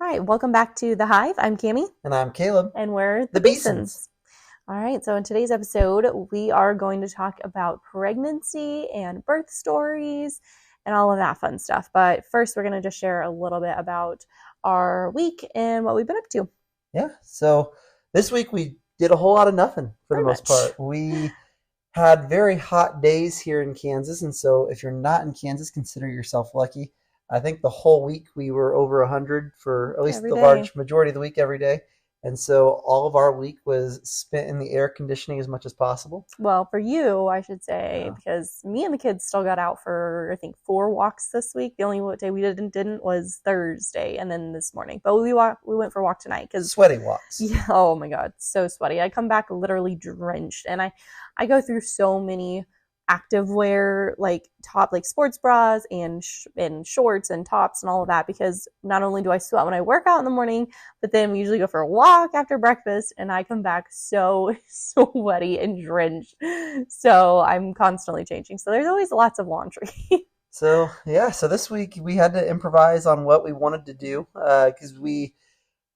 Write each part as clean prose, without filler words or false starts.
right, welcome back to the Hive. I'm Cami. And I'm Caleb. And we're the Beesons. All right, so in today's episode, we are going to talk about pregnancy and birth stories and all of that fun stuff. But first, we're going to just share a little bit about our week and what we've been up to. Yeah, so this week we did a whole lot of nothing for the most part. We had very hot days here in Kansas, and so if you're not in Kansas, consider yourself lucky. I think the whole week we were over 100 for at least the large majority of the week every day. And so all of our week was spent in the air conditioning as much as possible. Well, for you, I should say, because me and the kids still got out for, I think, 4 walks this week. The only day we didn't was Thursday and then this morning. But we went for a walk tonight. Sweaty walks. Yeah, oh my God, so sweaty. I come back literally drenched. And I go through so many activewear, like sports bras and shorts and tops and all of that, because not only do I sweat when I work out in the morning, but then we usually go for a walk after breakfast and I come back so sweaty and drenched. So I'm constantly changing. So there's always lots of laundry. So this week we had to improvise on what we wanted to do because we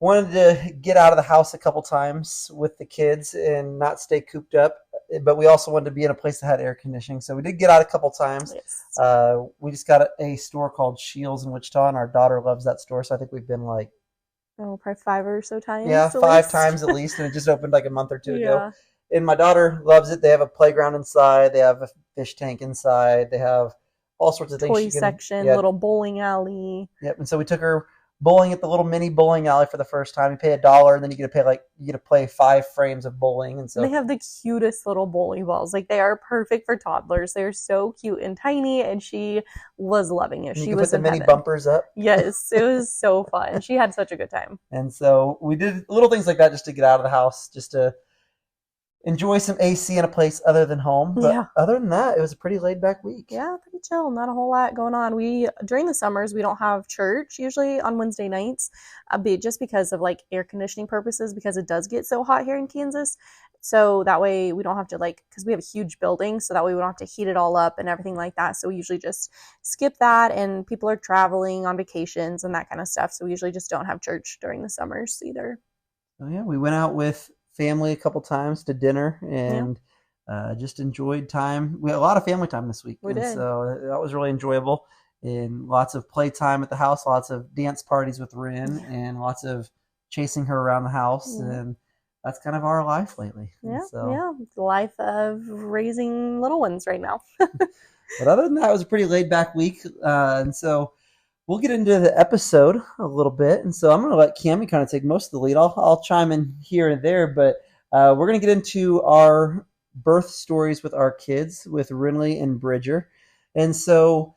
wanted to get out of the house a couple times with the kids and not stay cooped up, but we also wanted to be in a place that had air conditioning. So we did get out a couple times. Yes. We just got a store called Shields in Wichita, and our daughter loves that store. So I think we've been probably 5 or so times. Yeah, 5 times at least, and it just opened like a month or two ago. And my daughter loves it. They have a playground inside. They have a fish tank inside. They have all sorts of things. Toy section, little bowling alley. Yep. And so we took her bowling at the little mini bowling alley for the first time. You pay $1, and then you get to play 5 frames of bowling. And so they have the cutest little bowling balls. Like, they are perfect for toddlers. They're so cute and tiny, and she was loving it. She was put the mini bumpers up. Yes, it was so fun. She had such a good time. And so we did little things like that just to get out of the house, just to enjoy some AC in a place other than home. But other than that, it was a pretty laid back week. Yeah, pretty chill. Not a whole lot going on. During the summers, we don't have church usually on Wednesday nights, just because of air conditioning purposes, because it does get so hot here in Kansas. So that way we don't have to because we have a huge building, so that way we don't have to heat it all up and everything like that. So we usually just skip that, and people are traveling on vacations and that kind of stuff. So we usually just don't have church during the summers either. Oh yeah, we went out with family a couple times to dinner and just enjoyed time. We had a lot of family time this week. We did. So that was really enjoyable, and lots of playtime at the house, lots of dance parties with Rin, and lots of chasing her around the house. And that's kind of our life lately. Yeah, the life of raising little ones right now. But other than that, it was a pretty laid back week. And so we'll get into the episode a little bit. And so I'm going to let Cami kind of take most of the lead. I'll chime in here and there, but we're going to get into our birth stories with our kids, with Rinley and Bridger. And so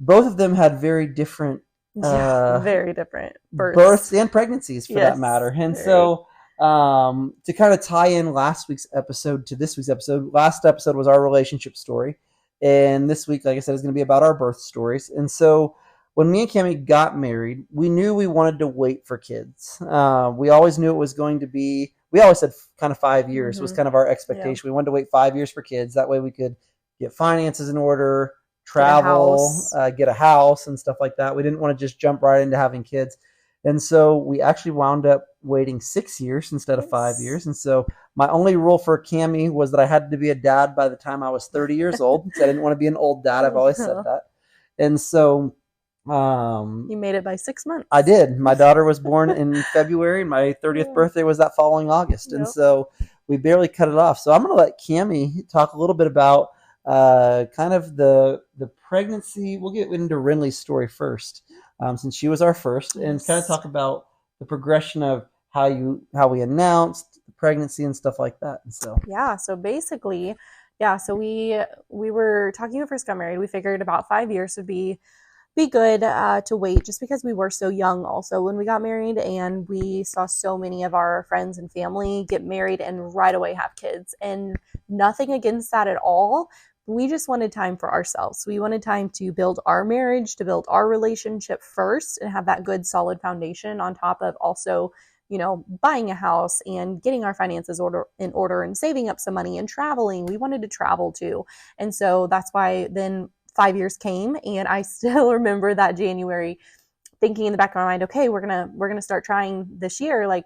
both of them had very different very different births and pregnancies, for that matter. And so to kind of tie in last week's episode to this week's episode, last episode was our relationship story. And this week, like I said, is going to be about our birth stories. And so when me and Cami got married, we knew we wanted to wait for kids. We always knew it was going to be, we always said kind of 5 years was kind of our expectation. We wanted to wait 5 years for kids. That way we could get finances in order, travel, get a house and stuff like that. We didn't want to just jump right into having kids. And so we actually wound up waiting 6 years instead of 5 years. And so my only rule for Cami was that I had to be a dad by the time I was 30 years old. So I didn't want to be an old dad. I've always said that. And so you made it by 6 months. I did. My daughter was born in February, and my 30th birthday was that following August. And so we barely cut it off. So I'm going to let Cami talk a little bit about kind of the pregnancy. We'll get into Rinley's story first, since she was our first, and kind of talk about the progression of how we announced the pregnancy and stuff like that. And so so basically, so we were talking when we first got married. We figured about 5 years would be good to wait, just because we were so young also when we got married, and we saw so many of our friends and family get married and right away have kids. And nothing against that at all. We just wanted time for ourselves. We wanted time to build our marriage, to build our relationship first, and have that good solid foundation on top of also, buying a house and getting our finances in order and saving up some money and traveling. We wanted to travel too. And so that's why then 5 years came, and I still remember that January thinking in the back of my mind, okay, we're gonna start trying this year, like,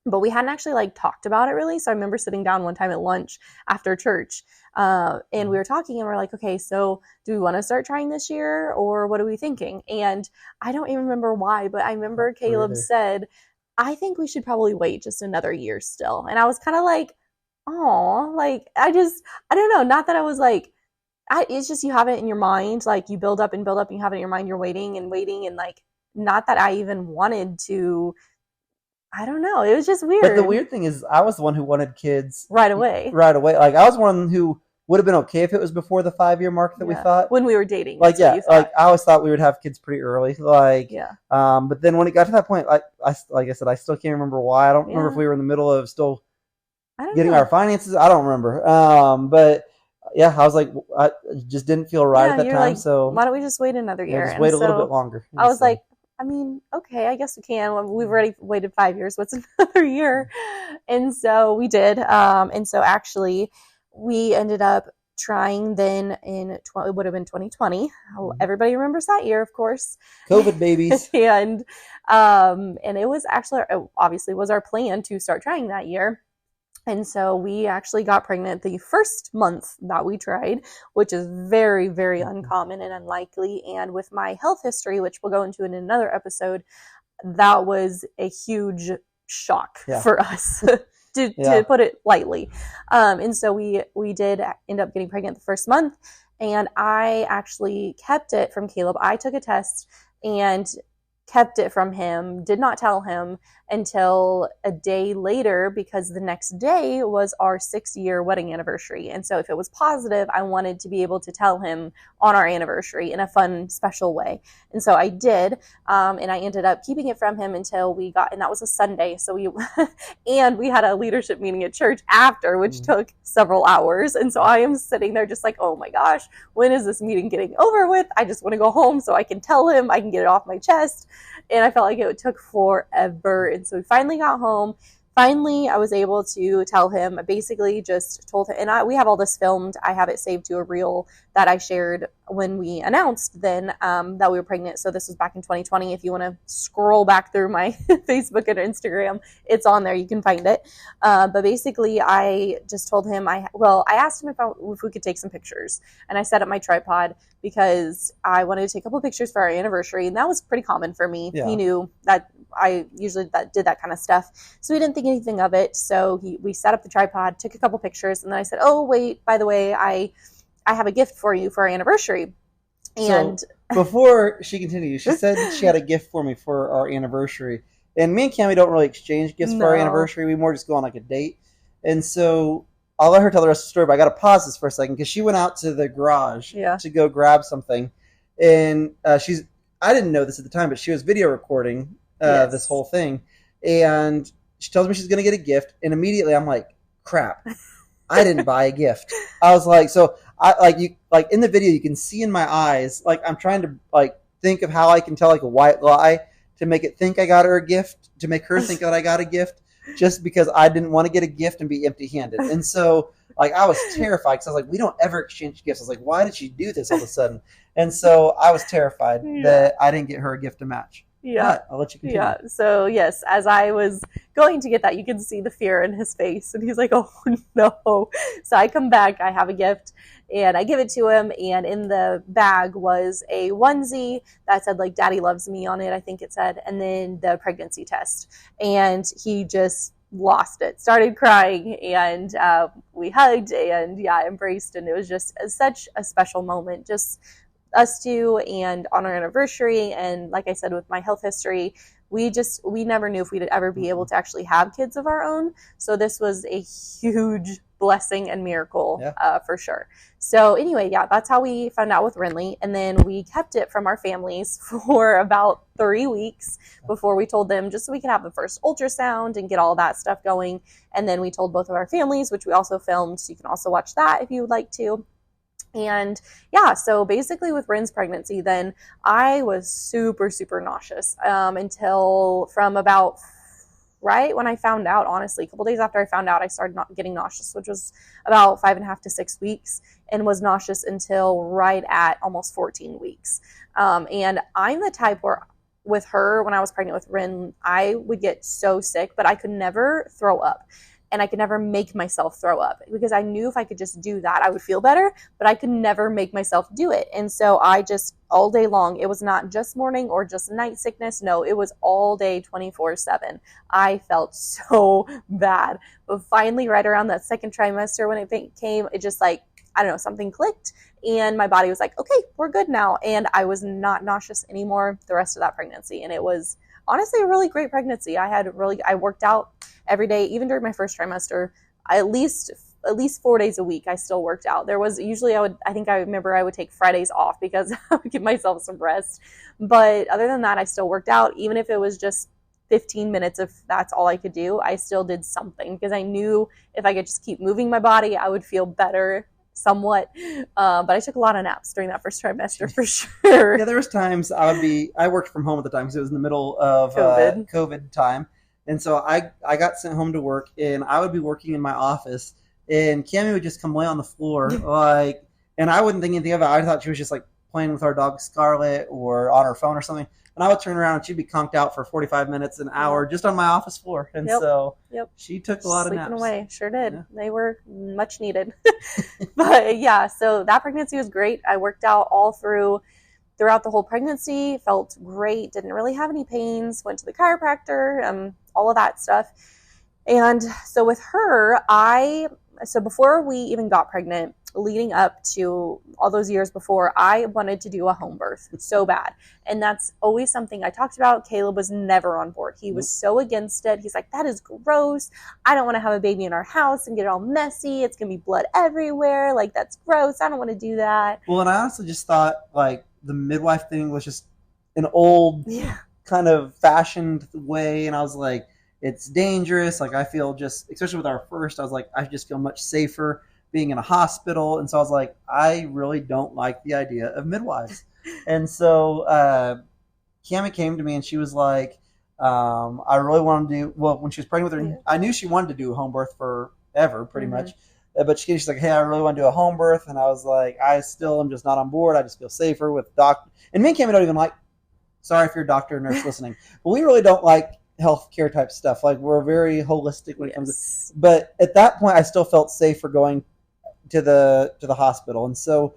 but we hadn't actually like talked about it really. So I remember sitting down one time at lunch after church, and we were talking, and we're like, okay, so do we want to start trying this year, or what are we thinking? And I don't even remember why, but I remember Caleb said, I think we should probably wait just another year still. And I was kind of like, oh, like I don't know. Not that I was like, it's just you have it in your mind, like you build up and build up, and you have it in your mind. You're waiting and waiting, and like not that I even wanted to. I don't know. It was just weird. But the weird thing is, I was the one who wanted kids right away. Right away. Like I was one who would have been okay if it was before the 5-year mark that we thought when we were dating. Like I always thought we would have kids pretty early. Like but then when it got to that point, like I said, I still can't remember why. I don't remember if we were in the middle of still getting our finances. I don't remember. But yeah, I was like, I just didn't feel right at that time. Like, so why don't we just wait another year? Just wait a little bit longer. I was like, I mean, okay, I guess we can. We've already waited 5 years. What's another year? And so we did. And so actually, we ended up trying then it would have been 2020. Everybody remembers that year, of course. COVID babies. and it was actually, obviously, was our plan to start trying that year. And so we actually got pregnant the first month that we tried, which is very, very uncommon and unlikely. And with my health history, which we'll go into in another episode, that was a huge shock for us, to put it lightly. And so we did end up getting pregnant the first month, and I actually kept it from Caleb. I took a test and kept it from him, did not tell him until a day later, because the next day was our 6-year wedding anniversary. And so if it was positive, I wanted to be able to tell him on our anniversary in a fun, special way. And so I did, and I ended up keeping it from him until we got, and that was a Sunday. So and we had a leadership meeting at church after, which took several hours. And so I am sitting there just like, oh my gosh, when is this meeting getting over with? I just want to go home so I can tell him, I can get it off my chest. And I felt like it took forever. And so we finally got home. Finally, I was able to tell him. I basically just told him, and we have all this filmed. I have it saved to a reel that I shared when we announced then that we were pregnant. So this was back in 2020. If you want to scroll back through my Facebook and Instagram, it's on there. You can find it. But basically, I just told him, I asked him if we could take some pictures. And I set up my tripod because I wanted to take a couple pictures for our anniversary. And that was pretty common for me. Yeah. He knew that I usually did that kind of stuff. So we didn't think anything of it. So we set up the tripod, took a couple pictures, and then I said, oh, wait, by the way, I have a gift for you for our anniversary. And so before she continued, she said she had a gift for me for our anniversary. And me and Cammie don't really exchange gifts for our anniversary. We more just go on like a date. And so I'll let her tell the rest of the story, but I got to pause this for a second because she went out to the garage to go grab something. And I didn't know this at the time, but she was video recording this whole thing. And she tells me she's going to get a gift. And immediately I'm like, crap, I didn't buy a gift. I was like, so I in the video, you can see in my eyes, like I'm trying to like think of how I can tell like a white lie to make it think I got her a gift, to make her think that I got a gift, just because I didn't want to get a gift and be empty-handed. And so like I was terrified because I was like, we don't ever exchange gifts. I was like, why did she do this all of a sudden? And so I was terrified that I didn't get her a gift to match. Yeah. But I'll let you continue. Yeah. So yes, as I was going to get that, you can see the fear in his face, and he's like, oh no. So I come back, I have a gift, and I give it to him, and in the bag was a onesie that said like Daddy loves me on it, I think it said, and then the pregnancy test. And he just lost it, started crying, and we hugged and embraced, and it was just such a special moment, just us two, and on our anniversary. And like I said, with my health history, we never knew if we'd ever be able to actually have kids of our own. So this was a huge blessing and miracle for sure. So anyway, that's how we found out with Renly. And then we kept it from our families for about 3 weeks before we told them, just so we could have the first ultrasound and get all that stuff going. And then we told both of our families, which we also filmed. So you can also watch that if you would like to. And so basically with Ren's pregnancy, then I was super, super nauseous until from about right when I found out, honestly, a couple days after I found out, I started not getting nauseous, which was about 5.5 to 6 weeks, and was nauseous until right at almost 14 weeks. And I'm the type where with her, when I was pregnant with Rin, I would get so sick, but I could never throw up. And I could never make myself throw up because I knew if I could just do that, I would feel better, but I could never make myself do it. And so I just, all day long, it was not just morning or just night sickness. No, it was all day 24/7. I felt so bad. But finally, right around that second trimester when it came, it just like, I don't know, something clicked and my body was like, okay, we're good now. And I was not nauseous anymore the rest of that pregnancy. And it was honestly a really great pregnancy. I worked out every day, even during my first trimester. At least 4 days a week I still worked out. There was usually I remember I would take Fridays off because I would give myself some rest. But other than that, I still worked out, even if it was just 15 minutes. If that's all I could do, I still did something because I knew if I could just keep moving my body, I would feel better somewhat. But I took a lot of naps during that first trimester for sure. Yeah, there was times I worked from home at the time because it was in the middle of COVID time. And so I got sent home to work, and I would be working in my office, and Cami would just come lay on the floor, like, and I wouldn't think anything of it. I thought she was just like playing with our dog Scarlet or on her phone or something. And I would turn around and she'd be conked out for 45 minutes, an hour, just on my office floor. And so she took a lot of naps. Sleeping away, sure did. Yeah. They were much needed. But yeah, so that pregnancy was great. I worked out all throughout the whole pregnancy, felt great, didn't really have any pains, went to the chiropractor, all of that stuff. And so with her, so before we even got pregnant, leading up to all those years before, I wanted to do a home birth so bad. And that's always something I talked about. Caleb was never on board. He was so against it. He's like, that is gross. I don't want to have a baby in our house and get it all messy. It's going to be blood everywhere. Like, that's gross. I don't want to do that. Well, and I honestly just thought, like, the midwife thing was just an old kind of fashioned way. And I was like, it's dangerous. Like, I feel just, especially with our first, I was like, I just feel much safer being in a hospital. And so I was like, I really don't like the idea of midwives. And so Cami came to me and she was like, I really want to do, well, when she was pregnant with her, I knew she wanted to do a home birth forever, pretty much. But she's like, hey, I really want to do a home birth. And I was like, I still am just not on board. I just feel safer with doctor. And me and Cami don't even like, sorry if you're a doctor or nurse listening, but we really don't like healthcare type stuff. Like, we're very holistic when it comes to, but at that point I still felt safe for going to the hospital. And so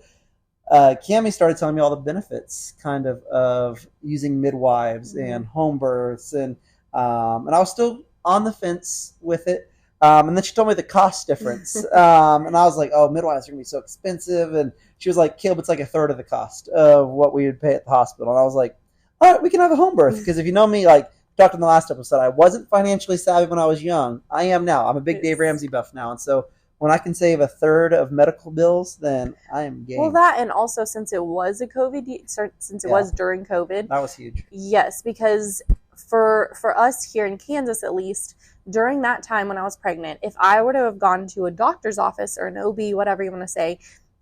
Cami started telling me all the benefits kind of using midwives and home births, and I was still on the fence with it. And then she told me the cost difference. And I was like, oh, midwives are going to be so expensive. And she was like, Caleb, it's like a third of the cost of what we would pay at the hospital. And I was like, all right, we can have a home birth. Because if you know me, like talked in the last episode, I wasn't financially savvy when I was young. I am now. I'm a big Dave Ramsey buff now. And so when I can save a third of medical bills, then I am game. Well, that, and also since it was was during COVID. That was huge. Yes, because for us here in Kansas, at least, during that time when I was pregnant, if I were to have gone to a doctor's office or an OB, whatever you want to say,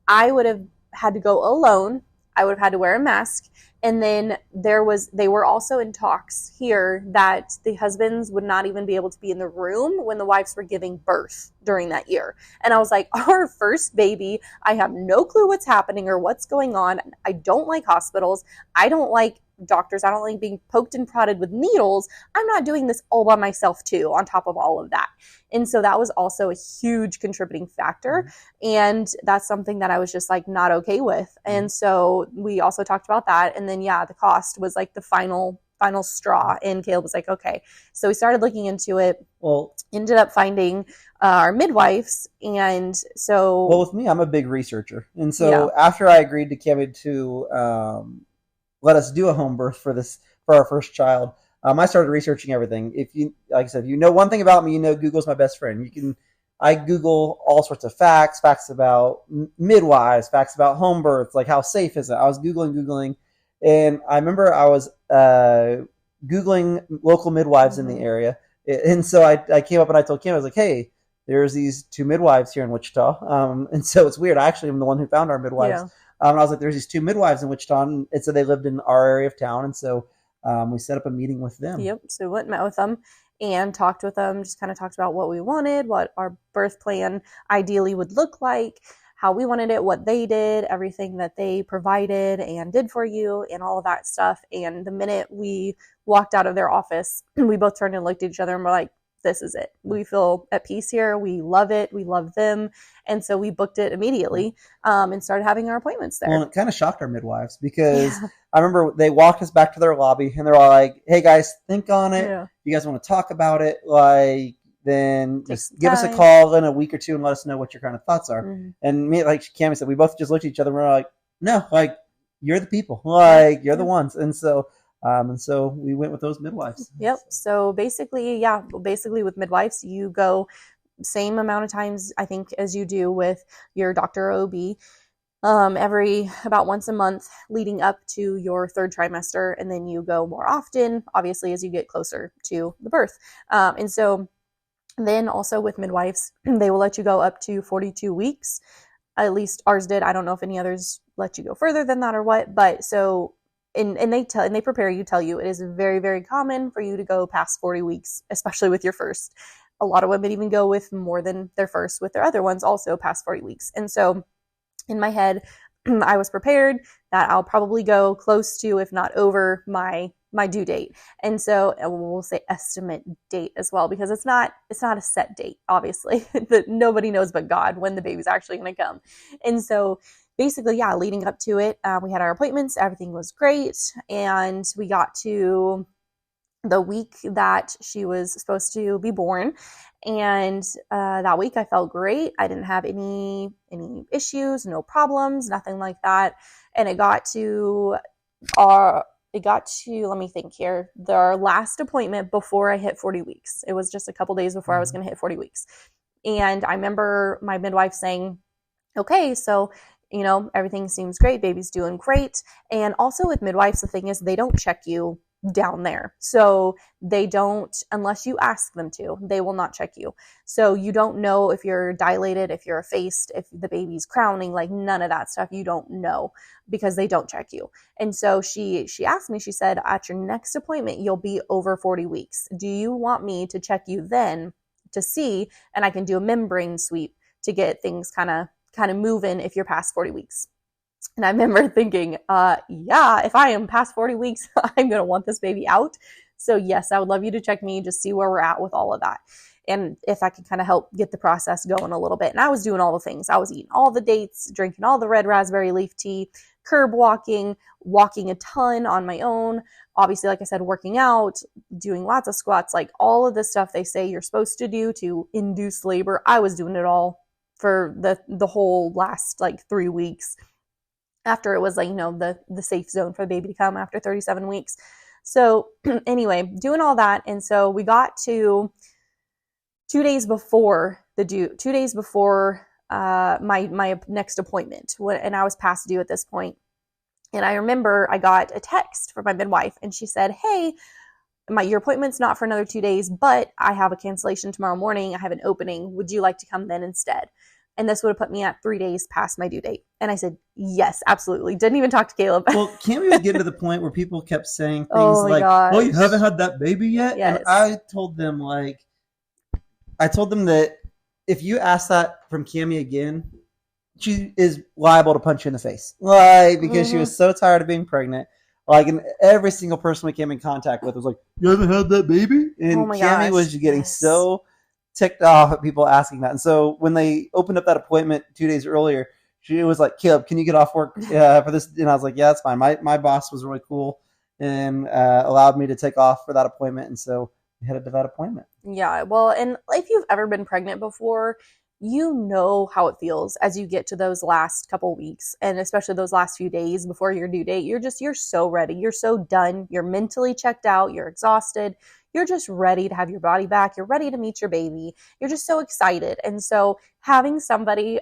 I would have had to go alone. I would have had to wear a mask. And then they were also in talks here that the husbands would not even be able to be in the room when the wives were giving birth during that year. And I was like, our first baby, I have no clue what's happening or what's going on. I don't like hospitals. I don't like doctors. I don't like being poked and prodded with needles. I'm not doing this all by myself too, on top of all of that. And so that was also a huge contributing factor. And that's something that I was just like not okay with. And so we also talked about that. And then, the cost was like the final straw. And Caleb was like, okay. So we started looking into it. Well, ended up finding our midwives. And so, well, with me, I'm a big researcher. And so after I agreed to Kevin to let us do a home birth for our first child, I started researching everything. If you, like I said, if you know one thing about me, you know Google's my best friend. I Google all sorts of facts about midwives, facts about home births, like how safe is it. I was Googling, and I remember I was Googling local midwives in the area, and so I came up and I told Kim, I was like, hey, there's these two midwives here in Wichita, and so it's weird. I actually am the one who found our midwives. And I was like, there's these two midwives in Wichita, and so they lived in our area of town, and so we set up a meeting with them. Yep. So we went and met with them and talked with them, just kind of talked about what we wanted, what our birth plan ideally would look like, how we wanted it, what they did, everything that they provided and did for you, and all of that stuff. And the minute we walked out of their office, we both turned and looked at each other and were like, this is it. We feel at peace here. We love it. We love them. And so we booked it immediately and started having our appointments there. Well, it kind of shocked our midwives because I remember they walked us back to their lobby and they're all like, hey guys, think on it. Yeah. You guys want to talk about it? Like, then just give us a call in a week or two and let us know what your kind of thoughts are. Mm-hmm. And me, like Cammie said, we both just looked at each other and we're like, no, like, you're the people. Like, you're the ones. And so we went with those midwives. Yep. So basically with midwives, you go same amount of times, I think, as you do with your doctor or OB, every about once a month leading up to your third trimester. And then you go more often, obviously, as you get closer to the birth. And so then also with midwives, they will let you go up to 42 weeks. At least ours did. I don't know if any others let you go further than that or what, but so and they prepare you, tell you it is very, very common for you to go past 40 weeks, especially with your first. A lot of women even go with more than their first with their other ones also past 40 weeks. And so in my head, I was prepared that I'll probably go close to, if not over, my due date. And so we'll say estimate date as well, because it's not a set date, obviously, that nobody knows but God when the baby's actually going to come. And so basically, leading up to it, we had our appointments, everything was great. And we got to the week that she was supposed to be born. And that week I felt great. I didn't have any issues, no problems, nothing like that. And it got to, let me think here, our last appointment before I hit 40 weeks. It was just a couple days before I was going to hit 40 weeks. And I remember my midwife saying, okay, so, everything seems great. Baby's doing great. And also with midwives, the thing is they don't check you down there. So they don't, unless you ask them to, they will not check you. So you don't know if you're dilated, if you're effaced, if the baby's crowning, like none of that stuff. You don't know because they don't check you. And so she asked me, she said, at your next appointment, you'll be over 40 weeks. Do you want me to check you then to see, and I can do a membrane sweep to get things kind of moving if you're past 40 weeks? And I remember thinking, if I am past 40 weeks, I'm going to want this baby out. So yes, I would love you to check me, just see where we're at with all of that. And if I could kind of help get the process going a little bit. And I was doing all the things. I was eating all the dates, drinking all the red raspberry leaf tea, curb walking a ton on my own. Obviously, like I said, working out, doing lots of squats, like all of the stuff they say you're supposed to do to induce labor. I was doing it all for the whole last 3 weeks. After it was the safe zone for the baby to come after 37 weeks. So anyway, doing all that. And so we got to 2 days before my next appointment, and I was past due at this point. And I remember I got a text from my midwife and she said, hey, your appointment's not for another 2 days, but I have a cancellation tomorrow morning. I have an opening. Would you like to come then instead? And this would have put me at 3 days past my due date. And I said, yes, absolutely. Didn't even talk to Caleb. Well, Cammie was getting to the point where people kept saying things well, you haven't had that baby yet? Yes. And I told them that if you ask that from Cammie again, she is liable to punch you in the face. Because she was so tired of being pregnant. And every single person we came in contact with was like, you haven't had that baby? And Cammie was getting so ticked off at people asking that. And so when they opened up that appointment 2 days earlier, she was like, Caleb, can you get off work for this? And I was like, yeah, that's fine. My boss was really cool and allowed me to take off for that appointment. And so we headed to that appointment. Yeah. Well, and if you've ever been pregnant before, you know how it feels as you get to those last couple weeks, and especially those last few days before your due date. You're so ready. You're so done. You're mentally checked out. You're exhausted. You're just ready to have your body back. You're ready to meet your baby. You're just so excited. And so having somebody,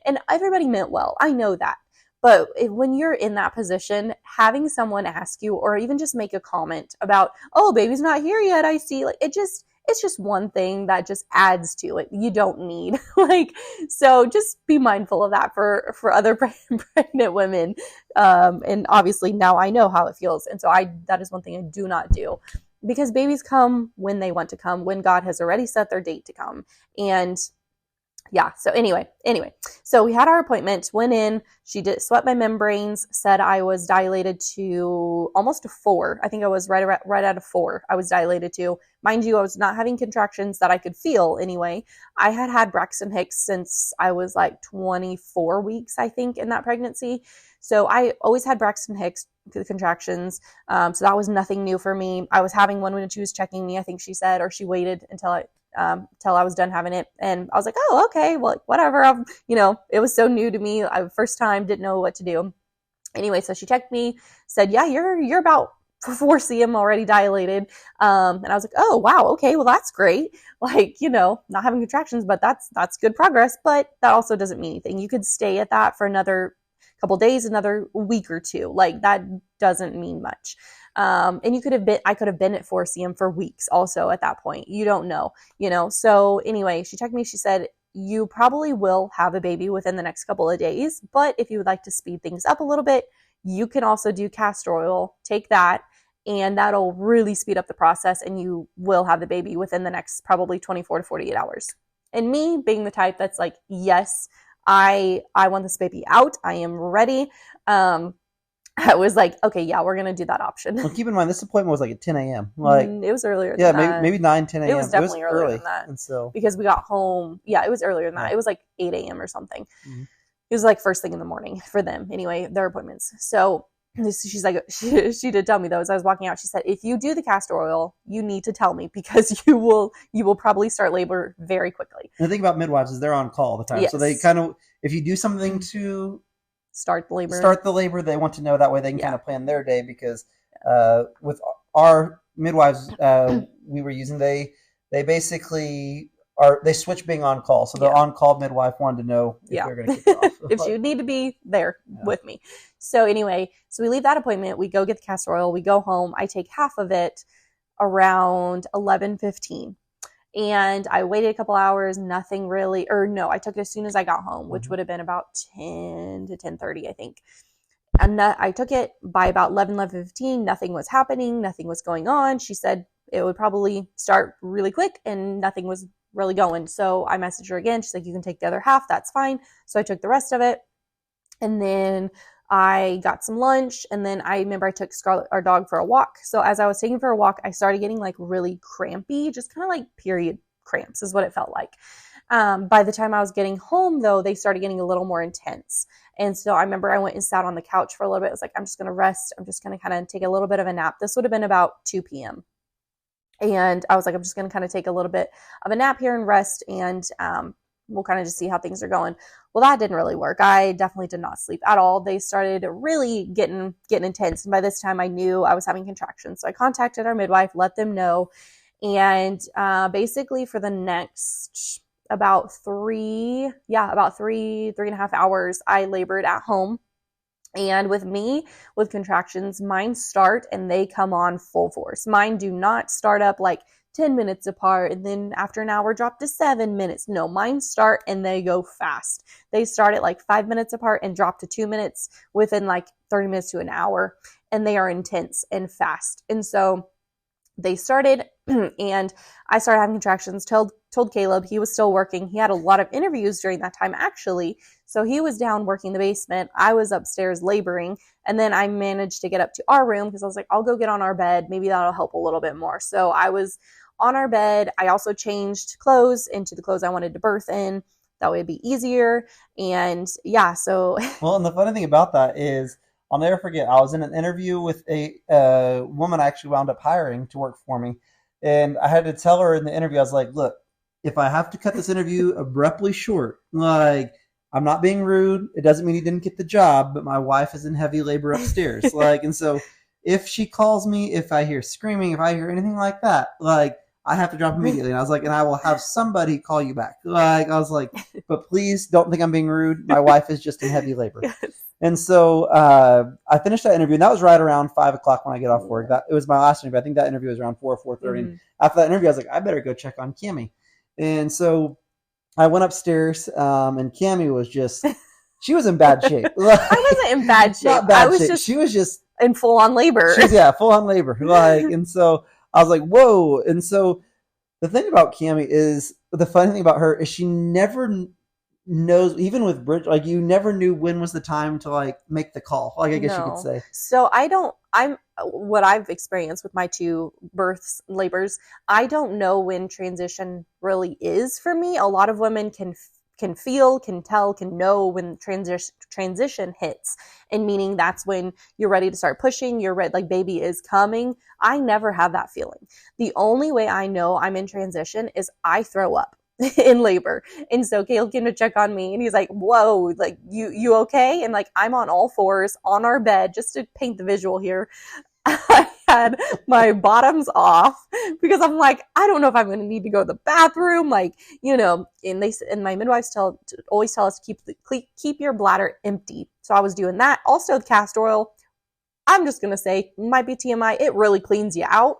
and everybody meant well, I know that. But when you're in that position, having someone ask you or even just make a comment about, oh, baby's not here yet, I see, it's just one thing that just adds to it. You don't need so just be mindful of that for other pregnant women. And obviously now I know how it feels. And so that is one thing I do not do. Because babies come when they want to come, when God has already set their date to come. And Yeah. So anyway, so we had our appointment, went in, she did swept my membranes, said I was dilated to almost a 4. I think I was right at a 4. I was dilated to. Mind you, I was not having contractions that I could feel anyway. I had Braxton Hicks since I was like 24 weeks, I think, in that pregnancy. So I always had Braxton Hicks contractions. So that was nothing new for me. I was having one when she was checking me, I think she said, or she waited until till I was done having it. And I was like, oh, okay, well, whatever. It was so new to me. First time, didn't know what to do. Anyway, so she checked me, said, yeah, you're about 4 cm already dilated. And I was like, oh, wow, okay, well, that's great. Like, not having contractions, but that's good progress. But that also doesn't mean anything. You could stay at that for another couple days, another week or two. Like, that doesn't mean much. And I could have been at 4 cm for weeks also at that point. You don't know, So anyway, she checked me. She said, you probably will have a baby within the next couple of days, but if you would like to speed things up a little bit, you can also do castor oil, take that, and that'll really speed up the process, and you will have the baby within the next probably 24 to 48 hours. And me being the type that's like, yes, I want this baby out. I am ready. I was like, okay, yeah, we're going to do that option. Well, keep in mind, this appointment was like at 10 a.m. Like, it was earlier than that. Yeah, maybe 9, 10 a.m. It was definitely earlier than that. And so, because we got home. Yeah, it was earlier than that. It was like 8 a.m. or something. Mm-hmm. It was like first thing in the morning for them. Anyway, their appointments. So she's like, she did tell me though, as I was walking out, she said, if you do the castor oil, you need to tell me because you will probably start labor very quickly. And the thing about midwives is they're on call all the time. Yes. So they kind of, if you do something to start the labor, they want to know, that way they can kind of plan their day, because with our midwives we were using, they basically they switch being on call. So the on-call midwife wanted to know if they're going to kick it off. If she would need to be there with me. So anyway, so we leave that appointment, we go get the castor oil, we go home, I take half of it around 11:15. And I waited a couple hours, nothing really, I took it as soon as I got home, which would have been about 10 to 10:30, I think. And I took it by about 11:15, nothing was happening, nothing was going on. She said it would probably start really quick and nothing was really going. So I messaged her again. She's like, you can take the other half, that's fine. So I took the rest of it. And then I got some lunch, and then I remember I took Scarlett, our dog, for a walk. So as I was taking for a walk, I started getting like really crampy, just kind of like period cramps is what it felt like. By the time I was getting home, though, they started getting a little more intense. And so I remember I went and sat on the couch for a little bit. I was like, I'm just going to rest. I'm just going to kind of take a little bit of a nap. This would have been about 2 p.m. And I was like, I'm just going to kind of take a little bit of a nap here and rest, and we'll kind of just see how things are going. Well, that didn't really work. I definitely did not sleep at all. They started really getting intense. And by this time I knew I was having contractions. So I contacted our midwife, let them know. And basically for the next about 3.5 hours, I labored at home. And with me, with contractions, mine start and they come on full force. Mine do not start up like 10 minutes apart and then after an hour drop to 7 minutes. No, mine start and they go fast. They start at like 5 minutes apart and drop to 2 minutes within like 30 minutes to an hour. And they are intense and fast. And so they started and I started having contractions, told Caleb. He was still working. He had a lot of interviews during that time, actually. So he was down working the basement. I was upstairs laboring. And then I managed to get up to our room because I was like, I'll go get on our bed. Maybe that'll help a little bit more. So I was on our bed. I also changed clothes into the clothes I wanted to birth in. That way it'd be easier. And yeah, so. Well, and the funny thing about that is, I'll never forget, I was in an interview with a woman I actually wound up hiring to work for me. And I had to tell her in the interview, I was like, look, if I have to cut this interview abruptly short, like, I'm not being rude. It doesn't mean he didn't get the job, but my wife is in heavy labor upstairs. And so if she calls me, if I hear screaming, if I hear anything like that, like, I have to drop immediately. And I was like, and I will have somebody call you back. Like, I was like, but please don't think I'm being rude. My wife is just in heavy labor. Yes. And so I finished that interview, and that was right around 5 o'clock when I get off work. It was my last interview. I think that interview was around 4 or 4:30. Mm-hmm. And after that interview, I was like, I better go check on Cammie. And so I went upstairs, and Cammie was just, she was in bad shape. I wasn't in bad shape. Not bad shape. Just she was just in full-on labor. Full-on labor. And so I was like, whoa. And so the thing about Cammie is, the funny thing about her is she never knows, even with Bridge, like you never knew when was the time to like make the call. Like I guess you could No. say. So what I've experienced with my two births, labors, I don't know when transition really is for me. A lot of women can feel, can tell, can know when transition hits, and meaning that's when you're ready to start pushing, you're ready, like baby is coming. I never have that feeling. The only way I know I'm in transition is I throw up in labor. And so Caleb came to check on me and he's like, whoa, like you okay? And like I'm on all fours on our bed, just to paint the visual here. I had my bottoms off because I'm like, I don't know if I'm going to need to go to the bathroom. Like, and my midwives always tell us to keep your bladder empty. So I was doing that. Also, with castor oil, I'm just going to say, might be TMI, it really cleans you out.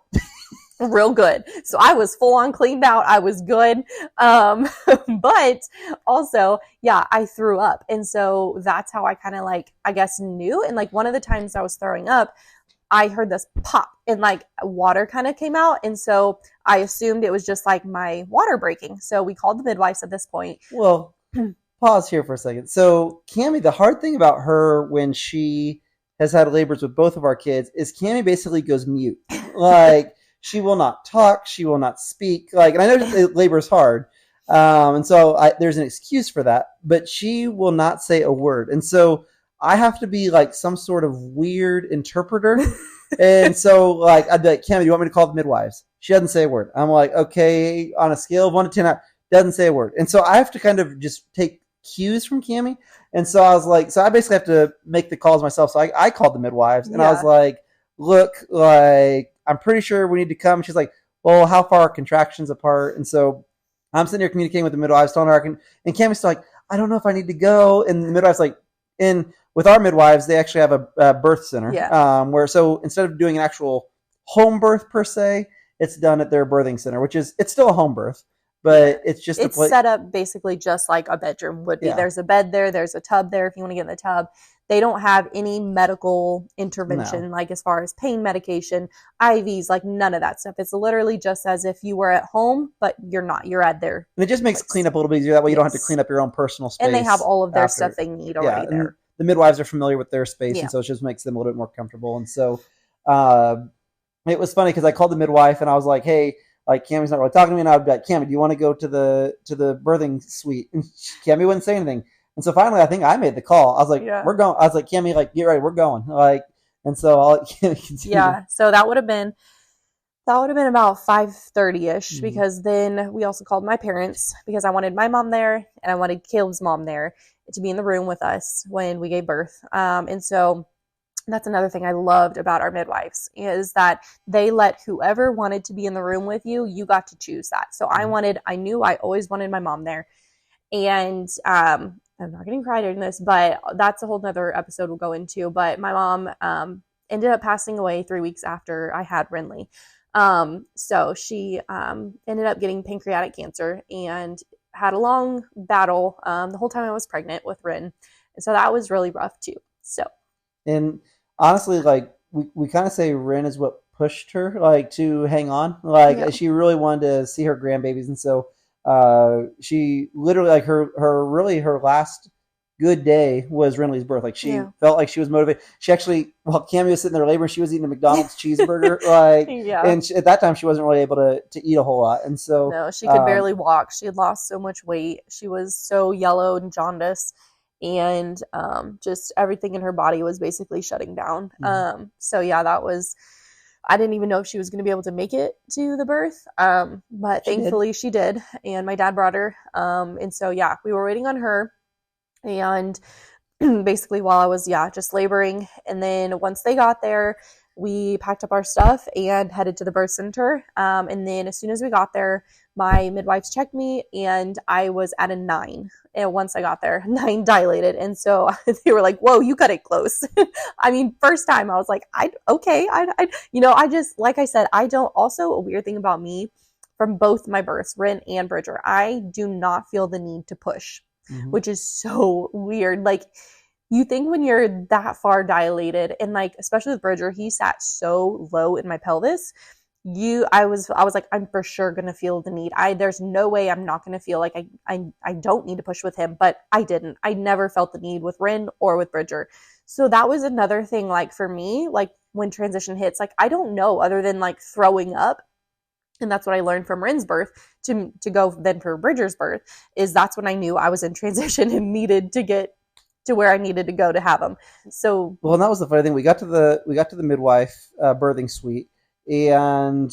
Real good. So I was full on cleaned out. I was good. But also, yeah, I threw up. And so that's how I kind of like, I guess, knew. And like one of the times I was throwing up, I heard this pop and like water kind of came out. And so I assumed it was just like my water breaking. So we called the midwives at this point. Well, pause here for a second. So Cammie, the hard thing about her when she has had labors with both of our kids is Cammie basically goes mute. Like she will not talk. She will not speak. Like, and I know labor is hard. And so there's an excuse for that, but she will not say a word. And so I have to be like some sort of weird interpreter. And so like, I'd be like, Cammie, do you want me to call the midwives? She doesn't say a word. I'm like, okay, on a scale of 1 to 10, doesn't say a word. And so I have to kind of just take cues from Cammie. And so I was like, so I basically have to make the calls myself. So I called the midwives and I was like, look, like, I'm pretty sure we need to come. She's like, well, how far are contractions apart? And so I'm sitting here communicating with the midwives, telling her and Cammie's like, I don't know if I need to go. And the midwives like, with our midwives, they actually have a birth center. Yeah. Where so instead of doing an actual home birth per se, it's done at their birthing center, it's still a home birth, but it's just it's set up basically just like a bedroom would be. Yeah. There's a bed there, there's a tub there if you want to get in the tub. They don't have any medical intervention, like as far as pain medication, IVs, like none of that stuff. It's literally just as if you were at home, but you're not. You're at their and it just makes cleanup a little bit easier. That way you don't have to clean up your own personal space. And they have all of their stuff they need already there. The midwives are familiar with their space, and so it just makes them a little bit more comfortable. And so it was funny because I called the midwife and I was like, hey, like Cammie's not really talking to me, and I'd be like, Cammie, do you want to go to the birthing suite? And Cammie wouldn't say anything. And so finally, I think I made the call. I was like, we're going. I was like, Cammie, like, get ready, we're going. Like, and so I'll continue. Yeah. So that would have been about 5:30ish, because then we also called my parents because I wanted my mom there and I wanted Caleb's mom there to be in the room with us when we gave birth. And so that's another thing I loved about our midwives, is that they let whoever wanted to be in the room with you, you got to choose that. So I always wanted my mom there. And I'm not getting cried in this, but that's a whole nother episode we'll go into. But my mom ended up passing away 3 weeks after I had Renly. So she ended up getting pancreatic cancer and had a long battle the whole time I was pregnant with Ren. And so that was really rough too. So, and honestly, like we kind of say Ren is what pushed her like to hang on. Like she really wanted to see her grandbabies, and so she literally, like her last good day was Renly's birth. Like she felt like she was motivated. She actually, while Cammie was sitting there labor, she was eating a McDonald's cheeseburger. Like, and at that time she wasn't really able to eat a whole lot. And so no, she could barely walk. She had lost so much weight. She was so yellow and jaundiced, and just everything in her body was basically shutting down. So yeah, that was, I didn't even know if she was going to be able to make it to the birth. But thankfully she did. And my dad brought her. And so, yeah, we were waiting on her. And basically while I was, just laboring. And then once they got there, we packed up our stuff and headed to the birth center. And then as soon as we got there, my midwives checked me and I was at a 9. And once I got there, 9 dilated. And so they were like, whoa, you cut it close. I mean, first time I was like, I just, like I said, also a weird thing about me from both my births, Ren and Bridger, I do not feel the need to push, which is so weird. Like, you think when you're that far dilated, and like, especially with Bridger, he sat so low in my pelvis, I was like, I'm for sure gonna feel the need. There's no way I'm not gonna feel like I don't need to push with him, but I didn't. I never felt the need with Rin or with Bridger. So that was another thing, like for me, like when transition hits, like I don't know other than like throwing up. And that's what I learned from Rin's birth to go then for Bridger's birth, is that's when I knew I was in transition and needed to get to where I needed to go to have him. So well, and that was the funny thing. We got to the midwife birthing suite, and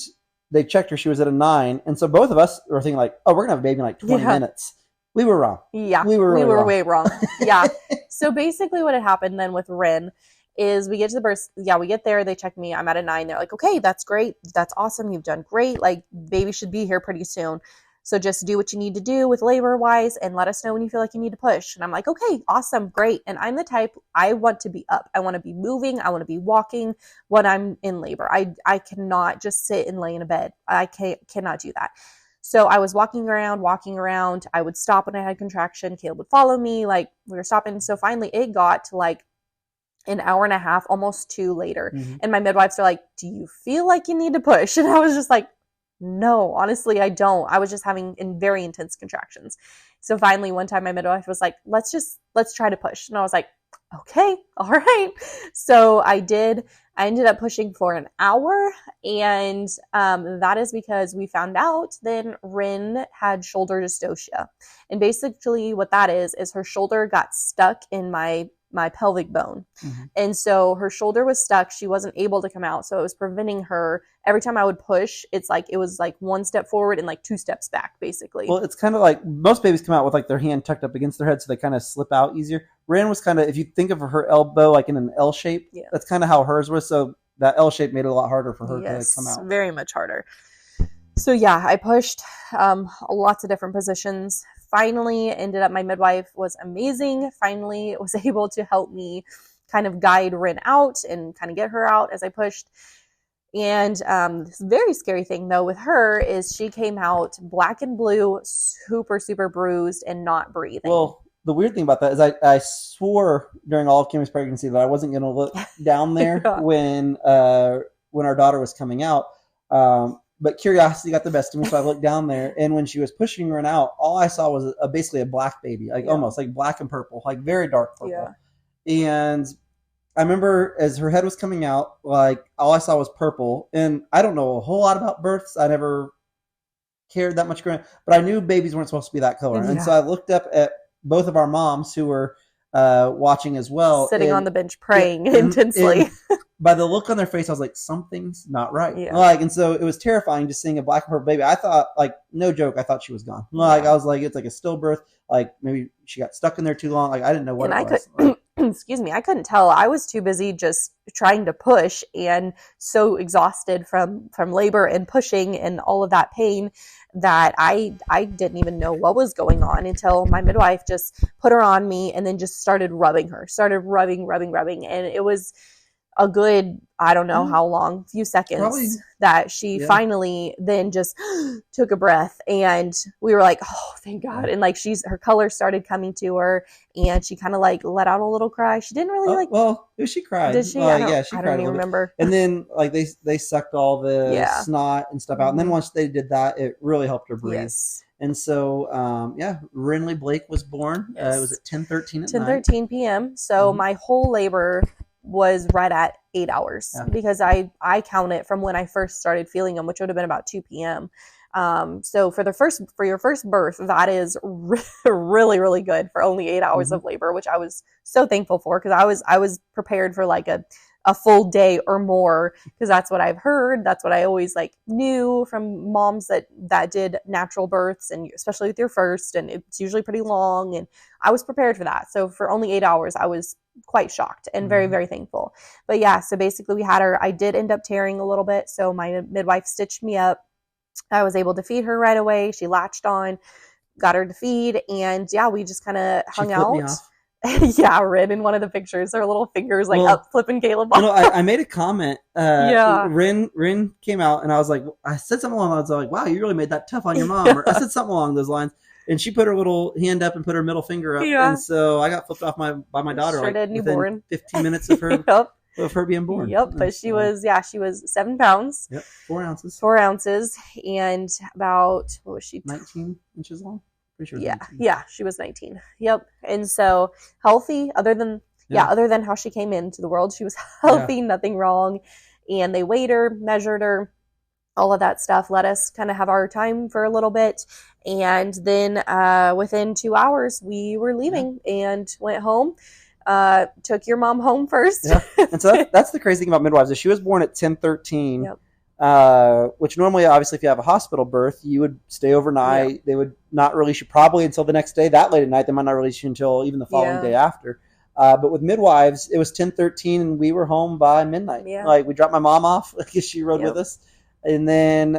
they checked her. She was at a 9, and so both of us were thinking like, "Oh, we're gonna have a baby in like 20 minutes." We were wrong. Yeah, we were wrong. Way wrong. Yeah. So basically, what had happened then with Rin is we get to the birth. Yeah, we get there. They check me. I'm at a 9. They're like, "Okay, that's great. That's awesome. You've done great. Like, baby should be here pretty soon. So just do what you need to do with labor wise and let us know when you feel like you need to push." And I'm like, okay, awesome, great. And I'm the type, I want to be up. I want to be moving. I want to be walking when I'm in labor. I cannot just sit and lay in a bed. I cannot do that. So I was walking around. I would stop when I had contraction. Caleb would follow me. Like we were stopping. So finally it got to like an hour and a half, almost 2 later. Mm-hmm. And my midwives are like, do you feel like you need to push? And I was just like, no, honestly, I don't. I was just having very intense contractions. So finally, one time my midwife was like, let's try to push. And I was like, okay, all right. So I did. I ended up pushing for an hour. And that is because we found out then Rin had shoulder dystocia. And basically what that is her shoulder got stuck in my pelvic bone. Mm-hmm. And so her shoulder was stuck. She wasn't able to come out. So it was preventing her. Every time I would push, it was like 1 step forward and like 2 steps back, basically. Well, it's kind of like most babies come out with like their hand tucked up against their head, so they kind of slip out easier. Rin was kind of, if you think of her elbow like in an L shape, yeah, that's kind of how hers was. So that L shape made it a lot harder for her to like, come out. Very much harder. So yeah, I pushed lots of different positions. Finally ended up, my midwife was amazing. Finally was able to help me kind of guide Rin out and kind of get her out as I pushed. And this very scary thing though with her is she came out black and blue, super, super bruised and not breathing. Well, the weird thing about that is I swore during all of Kimmy's pregnancy that I wasn't going to look down there yeah, when our daughter was coming out. But curiosity got the best of me, so I looked down there, and when she was pushing Rin out, all I saw was basically a black baby, like almost like black and purple, like very dark purple. Yeah. And I remember as her head was coming out, like all I saw was purple, and I don't know a whole lot about births. I never cared that much growing up, but I knew babies weren't supposed to be that color. Yeah. And so I looked up at both of our moms who were watching as well. Sitting on the bench praying intensely. And by the look on their face, I was like, something's not right. Yeah. Like, and so it was terrifying just seeing a black and purple baby. I thought, like, no joke, I thought she was gone. Like, yeah. I was like, it's like a stillbirth. Like, maybe she got stuck in there too long. Like, I didn't know what it was. Like, excuse me, I couldn't tell. I was too busy just trying to push and so exhausted from labor and pushing and all of that pain that I didn't even know what was going on until my midwife just put her on me and then just started rubbing. And it was a good, I don't know how long, few seconds probably, that she finally then just took a breath, and we were like, oh, thank God. And like her color started coming to her, and she kind of like let out a little cry. She didn't really well, she cried. Did she? Yeah, she cried. I don't even remember. And then like they sucked all the snot and stuff out. And then once they did that, it really helped her breathe. Yes. And so, Rinley Blake was born. It was at 10:13 at 10:13 p.m. So my whole labor was right at 8 hours because I count it from when I first started feeling them, which would have been about 2 p.m. So for your first birth, that is really, really good for only 8 hours of labor, which I was so thankful for, because I was prepared for like a full day or more, because that's what I've heard. That's what I always like knew from moms that did natural births, and especially with your first, and it's usually pretty long, and I was prepared for that. So for only 8 hours, I was quite shocked and very, very thankful. But yeah, so basically we had her. I did end up tearing a little bit, so my midwife stitched me up. I was able to feed her right away. She latched on, got her to feed, and yeah, we just kind of hung out. Yeah, Rin in one of the pictures, her little fingers like up flipping Caleb off. I made a comment. Rin came out, and I was like, I said something along those lines, like, wow, you really made that tough on your mom. Or I said something along those lines. And she put her little hand up and put her middle finger up. Yeah. And so I got flipped off by my daughter. Sure did, newborn. 15 minutes of her of her being born. Yep, but she was 7 pounds. Yep, 4 ounces. 4 ounces, and about, what was she? 19 inches long? Pretty sure. Yeah, she was 19. Yep, and so healthy, other than how she came into the world, she was healthy, nothing wrong. And they weighed her, measured her, all of that stuff, let us kind of have our time for a little bit. And then within 2 hours, we were leaving and went home. Took your mom home first. Yeah. And so that's the crazy thing about midwives is she was born at 10:13, which normally, obviously, if you have a hospital birth, you would stay overnight. Yep. They would not release you probably until the next day. That late at night, they might not release you until even the following day after. But with midwives, it was 10:13, and we were home by midnight. Yeah. Like, we dropped my mom off because she rode with us. And then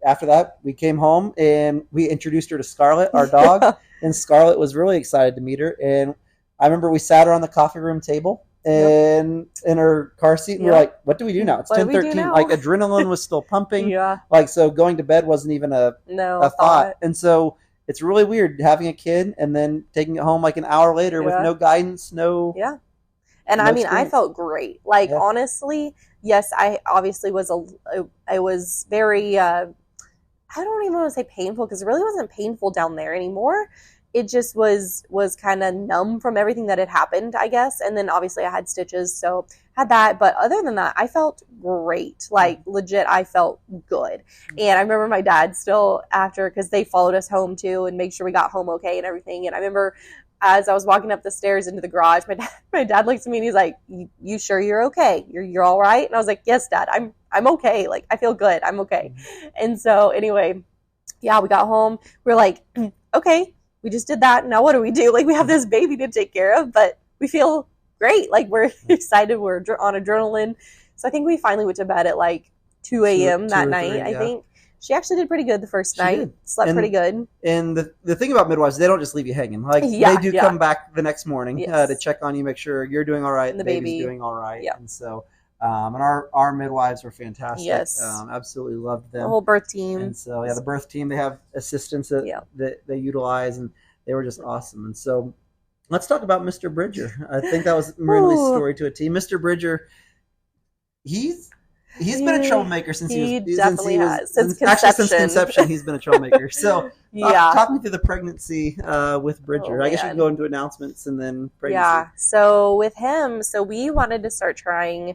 after that, we came home, and we introduced her to Scarlett, our dog. And Scarlett was really excited to meet her. And I remember we sat her on the coffee room table and in her car seat, and we're like, what do we do now? It's 10:13. Like, adrenaline was still pumping. Like, so going to bed wasn't even a thought. And so it's really weird having a kid and then taking it home like an hour later with no guidance, And I mean, experience. I felt great. Like, honestly, yes, I obviously I was very, I don't even want to say painful, because it really wasn't painful down there anymore. It just was kind of numb from everything that had happened, I guess. And then obviously I had stitches, so had that. But other than that, I felt great. Like, legit, I felt good. And I remember my dad still after, because they followed us home too and made sure we got home okay and everything. And I remember as I was walking up the stairs into the garage, my dad looks at me and he's like, you sure you're okay? You're all right? And I was like, yes, Dad, I'm okay. Like, I feel good. I'm okay. And so anyway, we got home. We were like, okay, we just did that. Now what do we do? Like, we have this baby to take care of, but we feel great. Like, we're excited. We're on adrenaline. So I think we finally went to bed at like 2 a.m. that night, I think. She actually did pretty good the first night. Slept pretty good. And the thing about midwives, they don't just leave you hanging. Like, they do come back the next morning to check on you, make sure you're doing all right, and the baby's doing all right. Yeah. And so, and our midwives were fantastic. Yes. Absolutely loved them. The whole birth team. And so, the birth team, they have assistants that they utilize, and they were just awesome. And so, let's talk about Mr. Bridger. I think that was Marinley's story to a T. Mr. Bridger, he's been a troublemaker since he was since conception. He's been a troublemaker. So talk me through the pregnancy with Bridger. I guess you can go into announcements and then pregnancy. Yeah. So with him, we wanted to start trying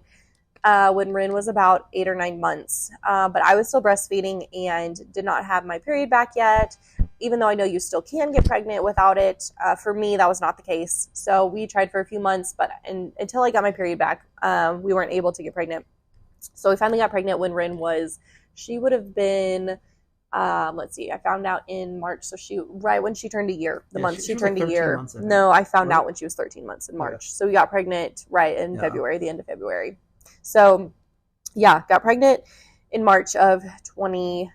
when Rin was about 8 or 9 months, but I was still breastfeeding and did not have my period back yet. Even though I know you still can get pregnant without it, for me that was not the case. So we tried for a few months, but until I got my period back, we weren't able to get pregnant. So we finally got pregnant when Rin she would have been, let's see, I found out in March. So right when she turned a year, she turned a year. No, I found out when she was 13 months in March. Okay. So we got pregnant right in February, the end of February. So got pregnant in March of 20,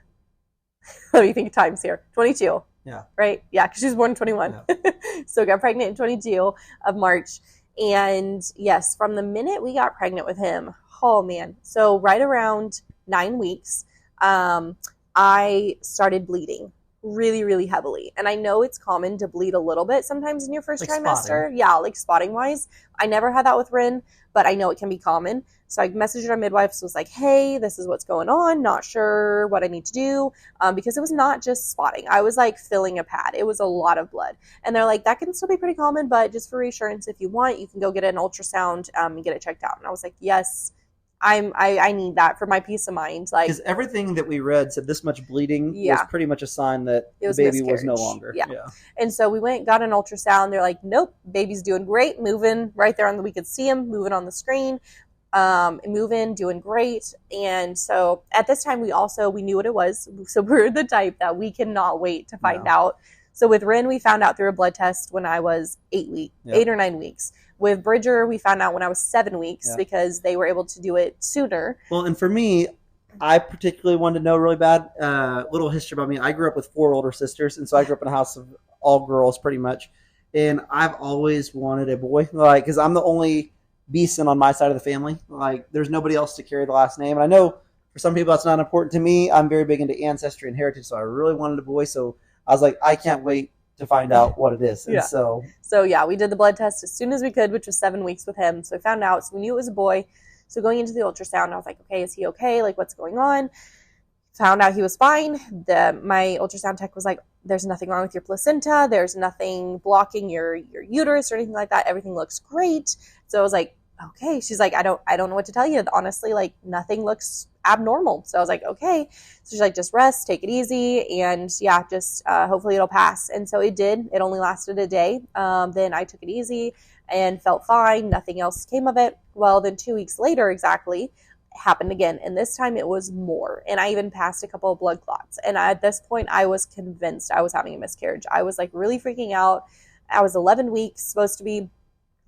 what do you think times here? 22. Yeah. Right? Yeah, because she was born in 21. Yeah. So got pregnant in 22 of March. And yes, from the minute we got pregnant with him, oh man. So right around 9 weeks, I started bleeding really, really heavily. And I know it's common to bleed a little bit sometimes in your first trimester. Spotting. Yeah, like spotting wise. I never had that with Rin, but I know it can be common. So I messaged our midwife, was like, hey, this is what's going on. Not sure what I need to do. Because it was not just spotting. I was like filling a pad. It was a lot of blood. And they're like, that can still be pretty common, but just for reassurance, if you want, you can go get an ultrasound and get it checked out. And I was like, yes, I need that for my peace of mind. Like, because everything that we read said this much bleeding was pretty much a sign that the baby was no longer. Yeah. And so we went, got an ultrasound. They're like, nope, baby's doing great, moving right there we could see him moving on the screen. Moving, doing great. And so at this time we knew what it was. So we're the type that we cannot wait to find out. So with Rin, we found out through a blood test when I was 8 or 9 weeks. With Bridger, we found out when I was 7 weeks because they were able to do it sooner. Well, and for me, I particularly wanted to know really bad. Little history about me. I grew up with 4 older sisters, and so I grew up in a house of all girls pretty much. And I've always wanted a boy, like, because I'm the only Beeson on my side of the family. Like, there's nobody else to carry the last name. And I know for some people that's not important to me. I'm very big into ancestry and heritage, so I really wanted a boy. So I was like, I can't wait to find out what it is. And yeah. So yeah, we did the blood test as soon as we could, which was 7 weeks with him. So we found out. So we knew it was a boy. So going into the ultrasound, I was like, okay, is he okay? Like, what's going on? Found out he was fine. My ultrasound tech was like, there's nothing wrong with your placenta. There's nothing blocking your uterus or anything like that. Everything looks great. So I was like, okay. She's like, I don't know what to tell you. Honestly, like, nothing looks abnormal. So I was like, okay. So she's like, just rest, take it easy, and yeah, just hopefully it'll pass. And so it did. It only lasted a day. Then I took it easy and felt fine. Nothing else came of it. Well, then 2 weeks later, exactly, happened again, and this time it was more, and I even passed a couple of blood clots, and at this point I was convinced I was having a miscarriage. I was like really freaking out. I was 11 weeks supposed to be.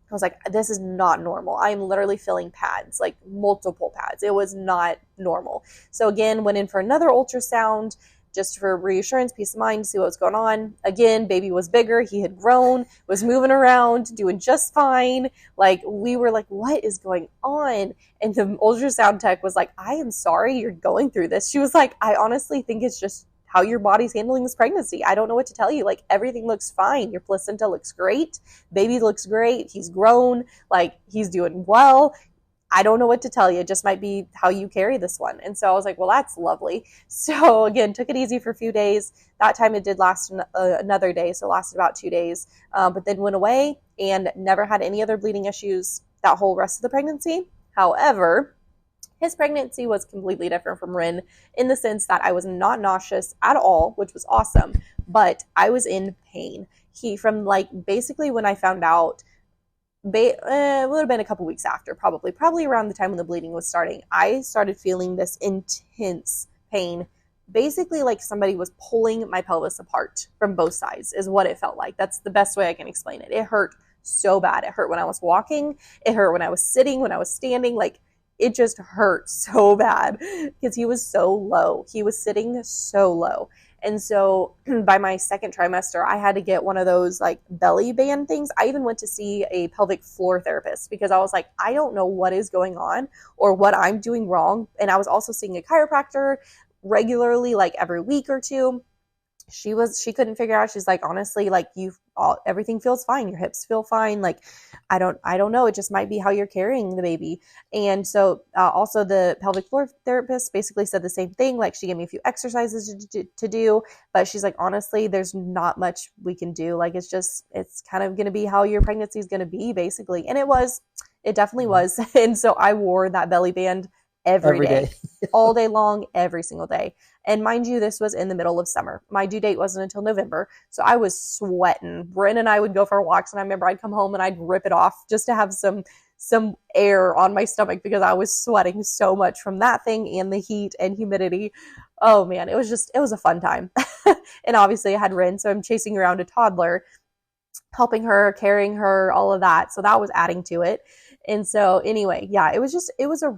I was like, this is not normal. I'm literally filling pads, like multiple pads. It was not normal. So again, went in for another ultrasound just for reassurance, peace of mind, see what was going on. Again, baby was bigger. He had grown, was moving around, doing just fine. Like, we were like, what is going on? And the ultrasound tech was like, I am sorry you're going through this. She was like, I honestly think it's just how your body's handling this pregnancy. I don't know what to tell you. Like, everything looks fine. Your placenta looks great. Baby looks great. He's grown. Like, he's doing well. I don't know what to tell you. It just might be how you carry this one. And so I was like, well, that's lovely. So again, took it easy for a few days. That time it did last another day. So it lasted about 2 days, but then went away and never had any other bleeding issues that whole rest of the pregnancy. However, his pregnancy was completely different from Rin in the sense that I was not nauseous at all, which was awesome, but I was in pain. From like basically when I found out, it would have been a couple weeks after, probably around the time when the bleeding was starting, I started feeling this intense pain, basically like somebody was pulling my pelvis apart from both sides is what it felt like. That's the best way I can explain it. It hurt so bad. It hurt when I was walking. It hurt when I was sitting, when I was standing. Like, it just hurt so bad because he was so low. He was sitting so low. And so by my second trimester, I had to get one of those like belly band things. I even went to see a pelvic floor therapist because I was like, I don't know what is going on or what I'm doing wrong. And I was also seeing a chiropractor regularly, like every week or two. She couldn't figure out. She's like, honestly, like everything feels fine. Your hips feel fine. Like, I don't know. It just might be how you're carrying the baby. And so also the pelvic floor therapist basically said the same thing. Like, she gave me a few exercises to do, but she's like, honestly, there's not much we can do. Like, it's kind of going to be how your pregnancy is going to be basically. And it definitely was. And so I wore that belly band every day. All day long, every single day. And mind you, this was in the middle of summer. My due date wasn't until November. So I was sweating. Bryn and I would go for walks, and I remember I'd come home and I'd rip it off just to have some air on my stomach because I was sweating so much from that thing and the heat and humidity. Oh man, it was a fun time. And obviously I had Rin, so I'm chasing around a toddler, helping her, carrying her, all of that. So that was adding to it. And so anyway, yeah, it was a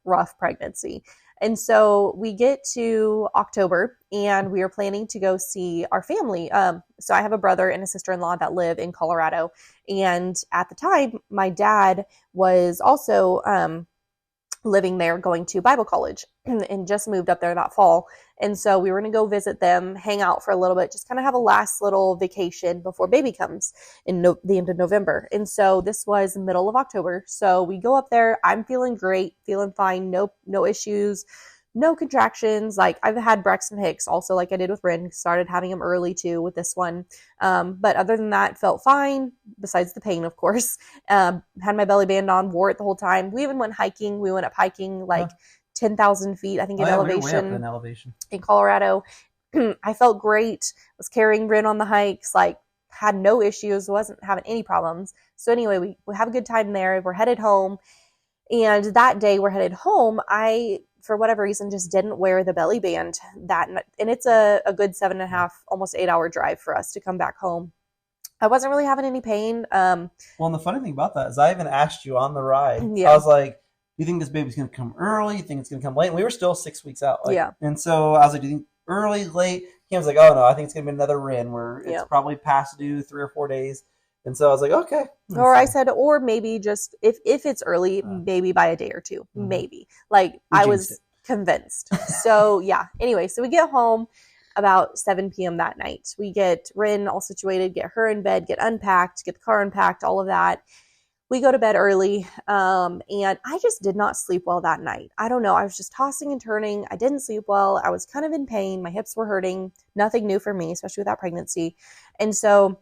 rough pregnancy. And so we get to October and we are planning to go see our family. So I have a brother and a sister-in-law that live in Colorado. And at the time, my dad was also living there, going to Bible college, and just moved up there that fall. And so we were going to go visit them, hang out for a little bit, just kind of have a last little vacation before baby comes in the end of November. And so this was middle of October. So we go up there. I'm feeling great, feeling fine. No issues, no contractions. Like, I've had Braxton Hicks also, like I did with Rin, started having him early too with this one. But other than that, felt fine, besides the pain, of course. Had my belly band on, wore it the whole time. We even went hiking. We went up hiking like 10,000 feet, I think, in elevation in Colorado. I felt great, was carrying Rin on the hikes, like had no issues, wasn't having any problems. So anyway, we have a good time there. We're headed home. And that day we're headed home, I, for whatever reason, just didn't wear the belly band and it's a good 7.5, almost 8 hour drive for us to come back home. I wasn't really having any pain. Well, and the funny thing about that is I even asked you on the ride. Yeah. I was like, do you think this baby's going to come early? Do you think it's going to come late? And we were still 6 weeks out. Like, yeah. And so I was like, do you think early, late? He was like, oh no, I think it's going to be another Rin where it's probably past due 3 or 4 days. And so I was like, okay. Or I said, or maybe just if it's early, maybe by a day or two, maybe. Like, I was convinced. So yeah. Anyway, so we get home. about 7 p.m. that night. We get Rin all situated, get her in bed, get unpacked, get the car unpacked, all of that. We go to bed early, and I just did not sleep well that night. I don't know. I was just tossing and turning. I didn't sleep well. I was kind of in pain. My hips were hurting. Nothing new for me, especially with that pregnancy. And so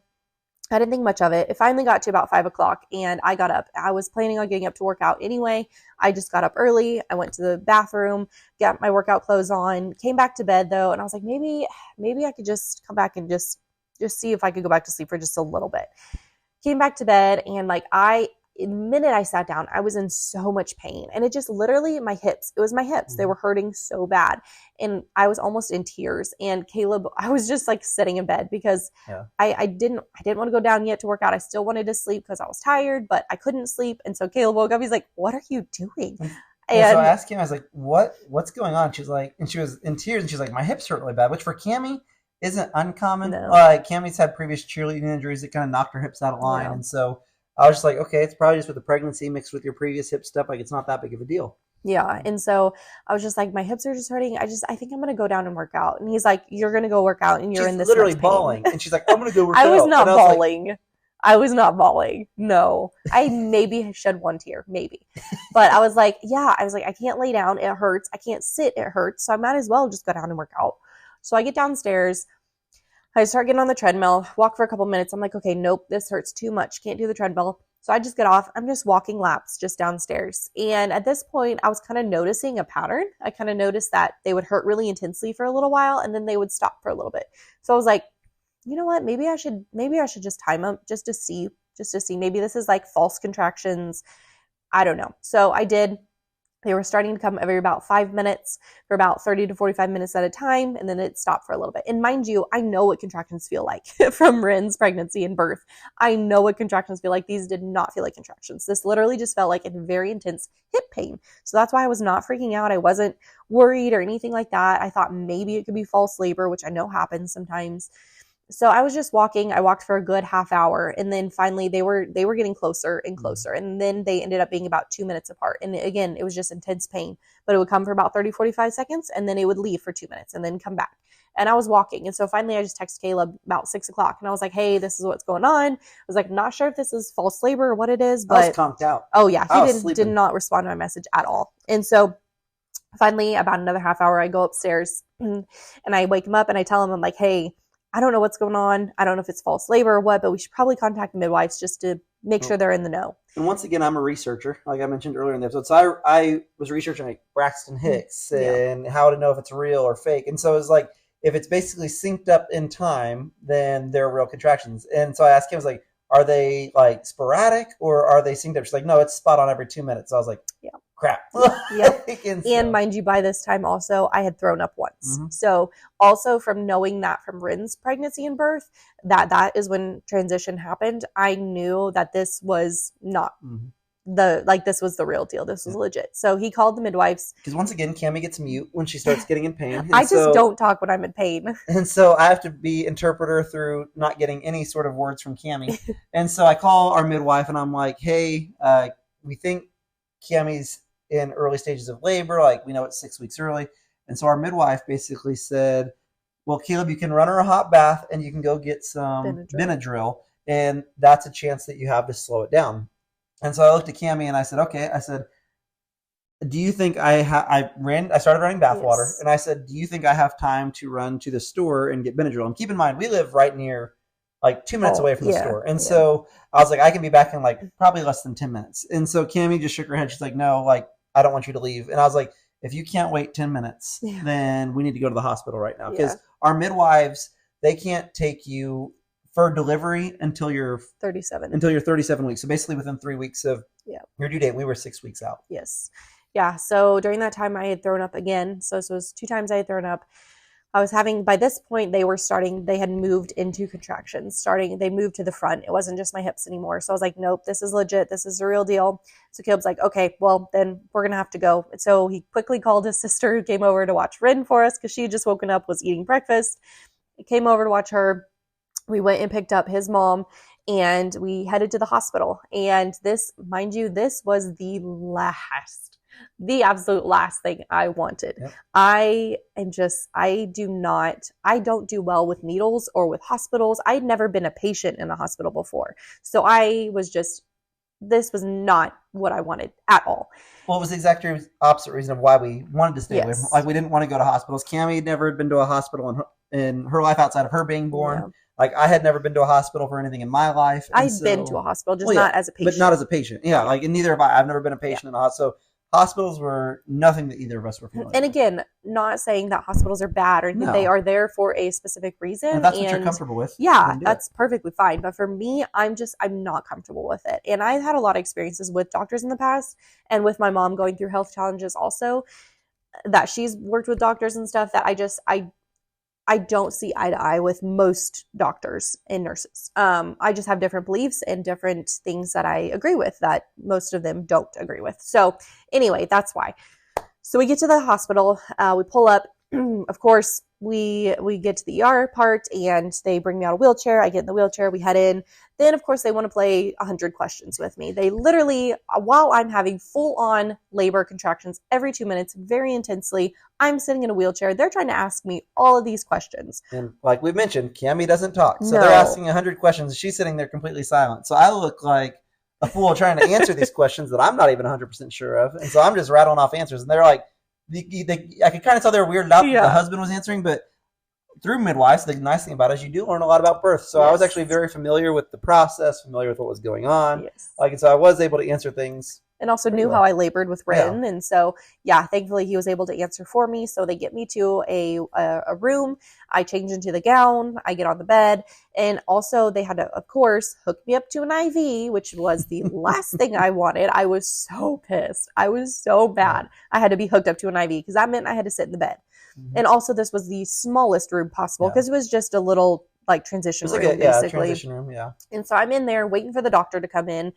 I didn't think much of it. It finally got to about 5 o'clock, and I got up. I was planning on getting up to work out anyway. I just got up early. I went to the bathroom, got my workout clothes on, came back to bed, though, and I was like, maybe I could just come back and just see if I could go back to sleep for just a little bit. Came back to bed, and the minute I sat down, I was in so much pain. And it just literally, my hips, it was my hips. They were hurting so bad. And I was almost in tears. And Caleb, I was just like sitting in bed because I didn't want to go down yet to work out. I still wanted to sleep because I was tired, but I couldn't sleep. And so Caleb woke up. He's like, what are you doing? And so I asked him, I was like, what's going on? She's like, and she was in tears, and she's like, my hips hurt really bad, which for Cammie isn't uncommon. No. Cammie's had previous cheerleading injuries that kind of knocked her hips out of line. Yeah. And so I was just like, okay, it's probably just with the pregnancy mixed with your previous hip stuff. Like, it's not that big of a deal. Yeah. And so I was just like, my hips are just hurting. I think I'm going to go down and work out. And he's like, you're going to go work out and you're in this literally bawling. And she's like, I'm going to go work out. I was not bawling. I was not bawling. No. I maybe shed one tear, maybe. But I was like, I can't lay down. It hurts. I can't sit. It hurts. So I might as well just go down and work out. So I get downstairs. I start getting on the treadmill, walk for a couple minutes. I'm like, okay, nope, this hurts too much. Can't do the treadmill. So I just get off. I'm just walking laps just downstairs. And at this point, I was kind of noticing a pattern. I kind of noticed that they would hurt really intensely for a little while, and then they would stop for a little bit. So I was like, you know what? Maybe I should just time them just to see. Maybe this is like false contractions. I don't know. So I did. They were starting to come every about 5 minutes for about 30 to 45 minutes at a time, and then it stopped for a little bit. And mind you, I know what contractions feel like from Rin's pregnancy and birth. I know what contractions feel like. These did not feel like contractions. This literally just felt like a very intense hip pain. So that's why I was not freaking out. I wasn't worried or anything like that. I thought maybe it could be false labor, which I know happens sometimes. So I was just walking. I walked for a good half hour, and then finally they were getting closer and closer, and then they ended up being about 2 minutes apart. And again, it was just intense pain, but it would come for about 30, 45 seconds, and then it would leave for 2 minutes and then come back. And I was walking, and so finally I just texted Caleb about 6 o'clock, and I was like, hey, this is what's going on. I was like, not sure if this is false labor or what it is, but I was conked out. Oh yeah, he did not respond to my message at all. And so finally, about another half hour, I go upstairs, and I wake him up, and I tell him, I'm like, hey, I don't know what's going on. I don't know if it's false labor or what, but we should probably contact the midwives just to make sure they're in the know. And once again, I'm a researcher, like I mentioned earlier in the episode. So I was researching like Braxton Hicks and how to know if it's real or fake. And so it's like, if it's basically synced up in time, then they're real contractions. And so I asked him, I was like, are they like sporadic or are they synced up? She's like, no, it's spot on every 2 minutes. So I was like, yeah. Crap. Yep. And mind you, by this time also, I had thrown up once. Mm-hmm. So also from knowing that from Rin's pregnancy and birth, that is when transition happened. I knew that this was not this was the real deal. This was legit. So he called the midwives. Because once again, Cammie gets mute when she starts getting in pain. I just don't talk when I'm in pain. And so I have to be interpreter through not getting any sort of words from Cammie. And so I call our midwife and I'm like, hey, we think Cammie's in early stages of labor. Like, we know it's 6 weeks early. And so our midwife basically said, well, Caleb, you can run her a hot bath and you can go get some Benadryl. And that's a chance that you have to slow it down. And so I looked at Cammie and I said, okay, I said, do you think I started running bath water. And I said, do you think I have time to run to the store and get Benadryl? And keep in mind, we live right near, like 2 minutes away from the store. And so I was like, I can be back in like probably less than 10 minutes. And so Cammie just shook her head. She's like, no, like, I don't want you to leave. And I was like, if you can't wait 10 minutes, then we need to go to the hospital right now. Because our midwives, they can't take you for delivery until you're 37. Until you're 37 weeks. So basically within 3 weeks of your due date, we were 6 weeks out. Yes. Yeah. So during that time I had thrown up again. So this was 2 times I had thrown up. I was having, by this point, they had moved into contractions. They moved to the front. It wasn't just my hips anymore. So I was like, nope, this is legit. This is the real deal. So Caleb's like, okay, well, then we're going to have to go. And so he quickly called his sister who came over to watch Rin for us because she had just woken up, was eating breakfast. He came over to watch her. We went and picked up his mom and we headed to the hospital. And this, mind you, this was the absolute last thing I wanted. Yep. I don't do well with needles or with hospitals. I'd never been a patient in a hospital before. So this was not what I wanted at all. Well, it was the exact opposite reason of why we wanted to stay away from, like, we didn't want to go to hospitals. Cammie had never been to a hospital in her life outside of her being born. Yeah. Like, I had never been to a hospital for anything in my life. I've been to a hospital, just not as a patient. But not as a patient. Yeah, like, and neither have I. I've never been a patient in a hospital. So hospitals were nothing that either of us were familiar with. And again, not saying that hospitals are bad or anything. No. They are there for a specific reason. And if that's what you're comfortable with. Yeah, that's perfectly fine. But for me, I'm not comfortable with it. And I've had a lot of experiences with doctors in the past, and with my mom going through health challenges also, that she's worked with doctors and stuff, that I don't see eye to eye with most doctors and nurses. I just have different beliefs and different things that I agree with that most of them don't agree with. So anyway, that's why. So we get to the hospital, we pull up. Of course, we get to the ER part, and they bring me out a wheelchair. I get in the wheelchair, we head in. Then, of course, they want to play 100 questions with me. They literally, while I'm having full-on labor contractions every 2 minutes, very intensely, I'm sitting in a wheelchair. They're trying to ask me all of these questions. And like we mentioned, Cammie doesn't talk. So they're asking 100 questions. She's sitting there completely silent. So I look like a fool trying to answer these questions that I'm not even 100% sure of. And so I'm just rattling off answers. And they're like, I could kind of tell they were weirded out that the husband was answering, but through midwives, the nice thing about it is you do learn a lot about birth. So I was actually very familiar with the process, familiar with what was going on. Yes. And so I was able to answer things. And also knew how I labored with Rin. Yeah. And so, thankfully he was able to answer for me. So they get me to a room. I change into the gown. I get on the bed. And also they had to, of course, hook me up to an IV, which was the last thing I wanted. I was so pissed. I was so bad. I had to be hooked up to an IV because that meant I had to sit in the bed. Mm-hmm. And also this was the smallest room possible because it was just a little transition room, basically. Transition room, yeah. And so I'm in there waiting for the doctor to come in.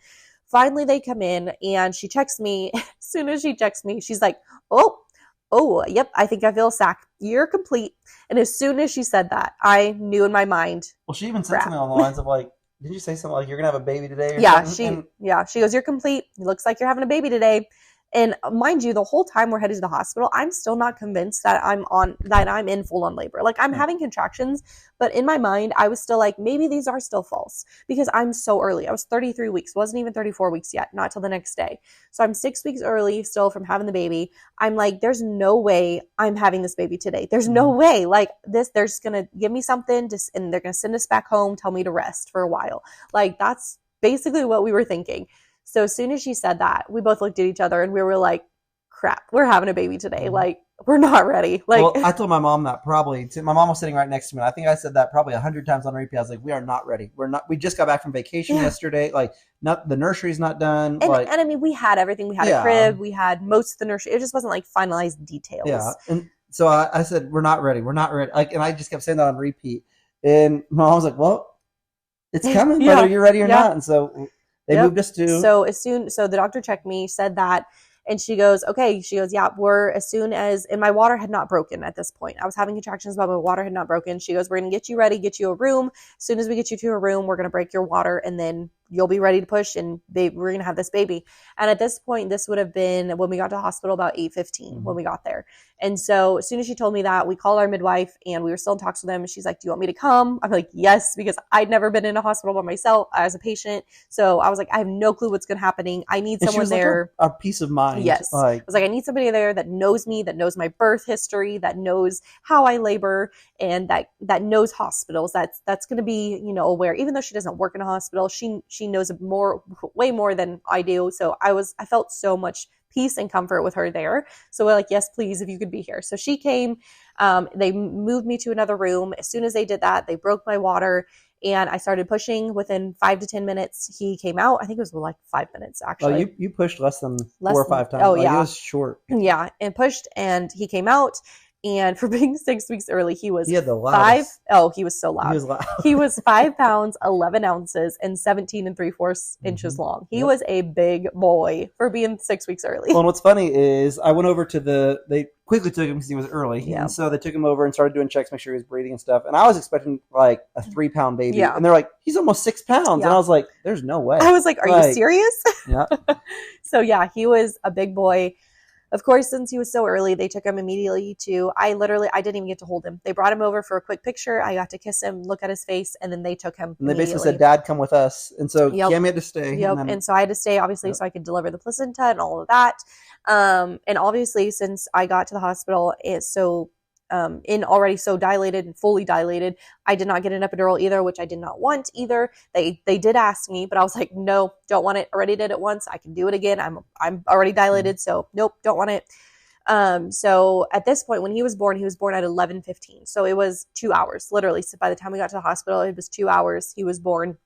Finally, they come in, and she checks me. As soon as she checks me, she's like, oh, yep, I think I feel a sac. You're complete. And as soon as she said that, I knew in my mind. Well, she even said something on the lines of like, did you say something like, you're going to have a baby today? Or something? She goes, you're complete. It looks like you're having a baby today. And mind you, the whole time we're headed to the hospital, I'm still not convinced that I'm in full-on labor. Like, I'm having contractions, but in my mind, I was still like, maybe these are still false because I'm so early. I was 33 weeks, wasn't even 34 weeks yet, not till the next day. So I'm 6 weeks early still from having the baby. I'm like, there's no way I'm having this baby today. There's no way. Like, they're just going to give me something and they're going to send us back home, tell me to rest for a while. Like, that's basically what we were thinking. So as soon as she said that, we both looked at each other and we were like, crap, we're having a baby today. Like, we're not ready. Like, well, I told my mom that my mom was sitting right next to me. And I think I said that probably 100 times on repeat. I was like, we are not ready. We just got back from vacation yesterday. Like, the nursery's not done. And I mean, we had everything. We had a crib. We had most of the nursery. It just wasn't like finalized details. Yeah. And so I said, we're not ready. We're not ready. Like, and I just kept saying that on repeat. And my mom was like, well, it's coming whether you're ready or not. And so they moved us to. So the doctor checked me, said that, and she goes, okay. She goes, yeah, and my water had not broken at this point. I was having contractions, but my water had not broken. She goes, we're going to get you ready, get you a room. As soon as we get you to a room, we're going to break your water, and then you'll be ready to push, and we're going to have this baby. And at this point, this would have been when we got to the hospital about 8:15 when we got there. And so as soon as she told me that, we called our midwife, and we were still in talks with them. And she's like, do you want me to come? I'm like, yes, because I'd never been in a hospital by myself as a patient. So I was like, I have no clue what's going to happen. I need someone there. Like a peace of mind. Yes. I was like, I need somebody there that knows me, that knows my birth history, that knows how I labor, and that knows hospitals. That's going to be, aware. Even though she doesn't work in a hospital, she knows way more than I do. So I felt so much peace and comfort with her there. So we're like, yes, please, if you could be here. So she came, they moved me to another room. As soon as they did that, they broke my water, and I started pushing. Within 5 to 10 minutes, he came out. I think it was like 5 minutes, actually. Oh, you pushed less than 4 or 5 times. Oh, yeah. It was short. Yeah, and pushed, and he came out. And for being 6 weeks early, he was he had the loudest. he was so loud. He was loud. He was 5 pounds, 11 ounces, and 17 3/4 inches long. He was a big boy for being 6 weeks early. Well, and what's funny is I went over to they quickly took him because he was early. Yeah. And so they took him over and started doing checks, make sure he was breathing and stuff. And I was expecting like a 3-pound baby. Yeah. And they're like, he's almost 6 pounds. Yeah. And I was like, there's no way. I was like, are you serious? Yeah. So yeah, he was a big boy. Of course, since he was so early, they took him immediately to, I didn't even get to hold him. They brought him over for a quick picture. I got to kiss him, look at his face, and then they took him. And they basically said, Dad, come with us. And so Cami had to stay. Yep. And so I had to stay, obviously, so I could deliver the placenta and all of that. And obviously, since I got to the hospital, already so dilated and fully dilated, I did not get an epidural either, which I did not want either. They did ask me, but I was like, no, don't want it. Already did it once. I can do it again. I'm already dilated, so nope, don't want it. So at this point, when he was born at 11:15. So it was 2 hours, literally. So by the time we got to the hospital, it was 2 hours. He was born.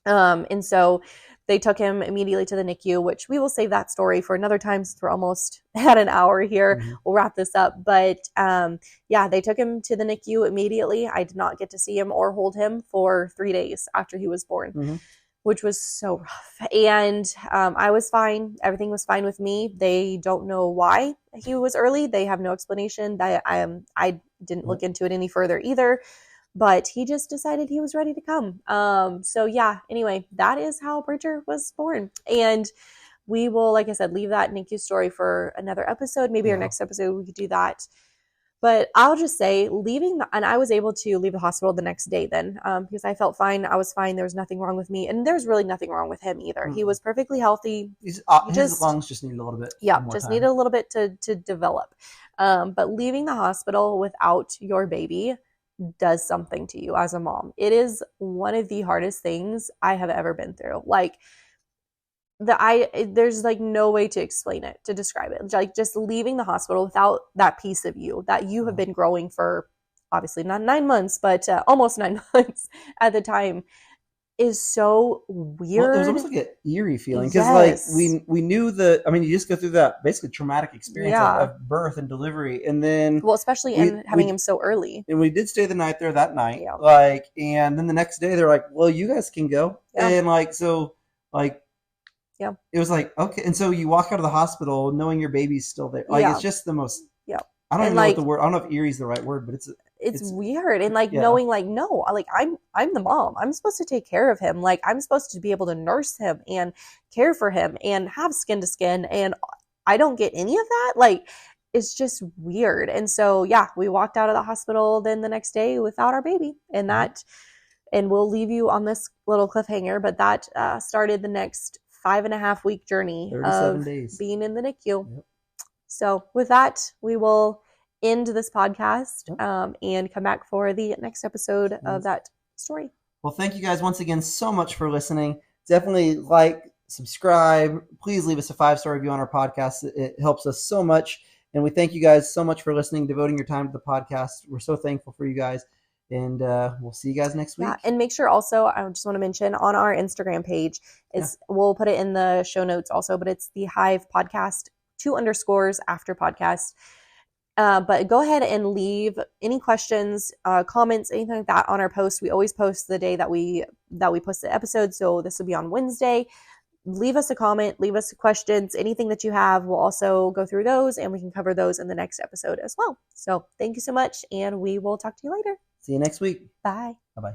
And so they took him immediately to the NICU, which we will save that story for another time since we're almost at an hour here. We'll wrap this up. But they took him to the NICU immediately. I did not get to see him or hold him for 3 days after he was born, which was so rough. And I was fine. Everything was fine with me. They don't know why he was early. They have no explanation. I didn't look into it any further either. But he just decided he was ready to come. Anyway, that is how Bridger was born. And we will, like I said, leave that NICU story for another episode. Maybe our next episode we could do that. But I'll just say and I was able to leave the hospital the next day then because I felt fine. I was fine. There was nothing wrong with me. And there's really nothing wrong with him either. He was perfectly healthy. His lungs just needed a little bit. Yeah, just needed a little bit to develop. But leaving the hospital without your baby does something to you as a mom. It is one of the hardest things I have ever been through. Like there's like no way to explain it, to describe it. Like just leaving the hospital without that piece of you that you have been growing for obviously not 9 months, but almost 9 months at the time is so weird. Well, it was almost like an eerie feeling because like we knew you just go through that basically traumatic experience of birth and delivery, and then especially having him so early. And we did stay the night there that night, and then the next day they're like, "Well, you guys can go," and it was like okay, and so you walk out of the hospital knowing your baby's still there. Like it's just the most. I don't even know what the word. I don't know if eerie is the right word, but it's weird. And knowing no, I'm the mom. I'm supposed to take care of him. Like I'm supposed to be able to nurse him and care for him and have skin to skin. And I don't get any of that. Like it's just weird. And so, we walked out of the hospital then the next day without our baby and we'll leave you on this little cliffhanger, but that started the next 5.5 week journey of being in the NICU. Yep. So with that, we will end this podcast and come back for the next episode of that story. Well, thank you guys once again so much for listening. Definitely subscribe. Please leave us a 5-star review on our podcast. It helps us so much. And we thank you guys so much for listening, devoting your time to the podcast. We're so thankful for you guys. And we'll see you guys next week. Yeah, and make sure also, I just want to mention on our Instagram page, we'll put it in the show notes also, but it's the Hive podcast, 2_ after podcast. But go ahead and leave any questions, comments, anything like that on our post. We always post the day that we post the episode. So this will be on Wednesday. Leave us a comment, leave us questions, anything that you have. We'll also go through those and we can cover those in the next episode as well. So thank you so much. And we will talk to you later. See you next week. Bye. Bye-bye.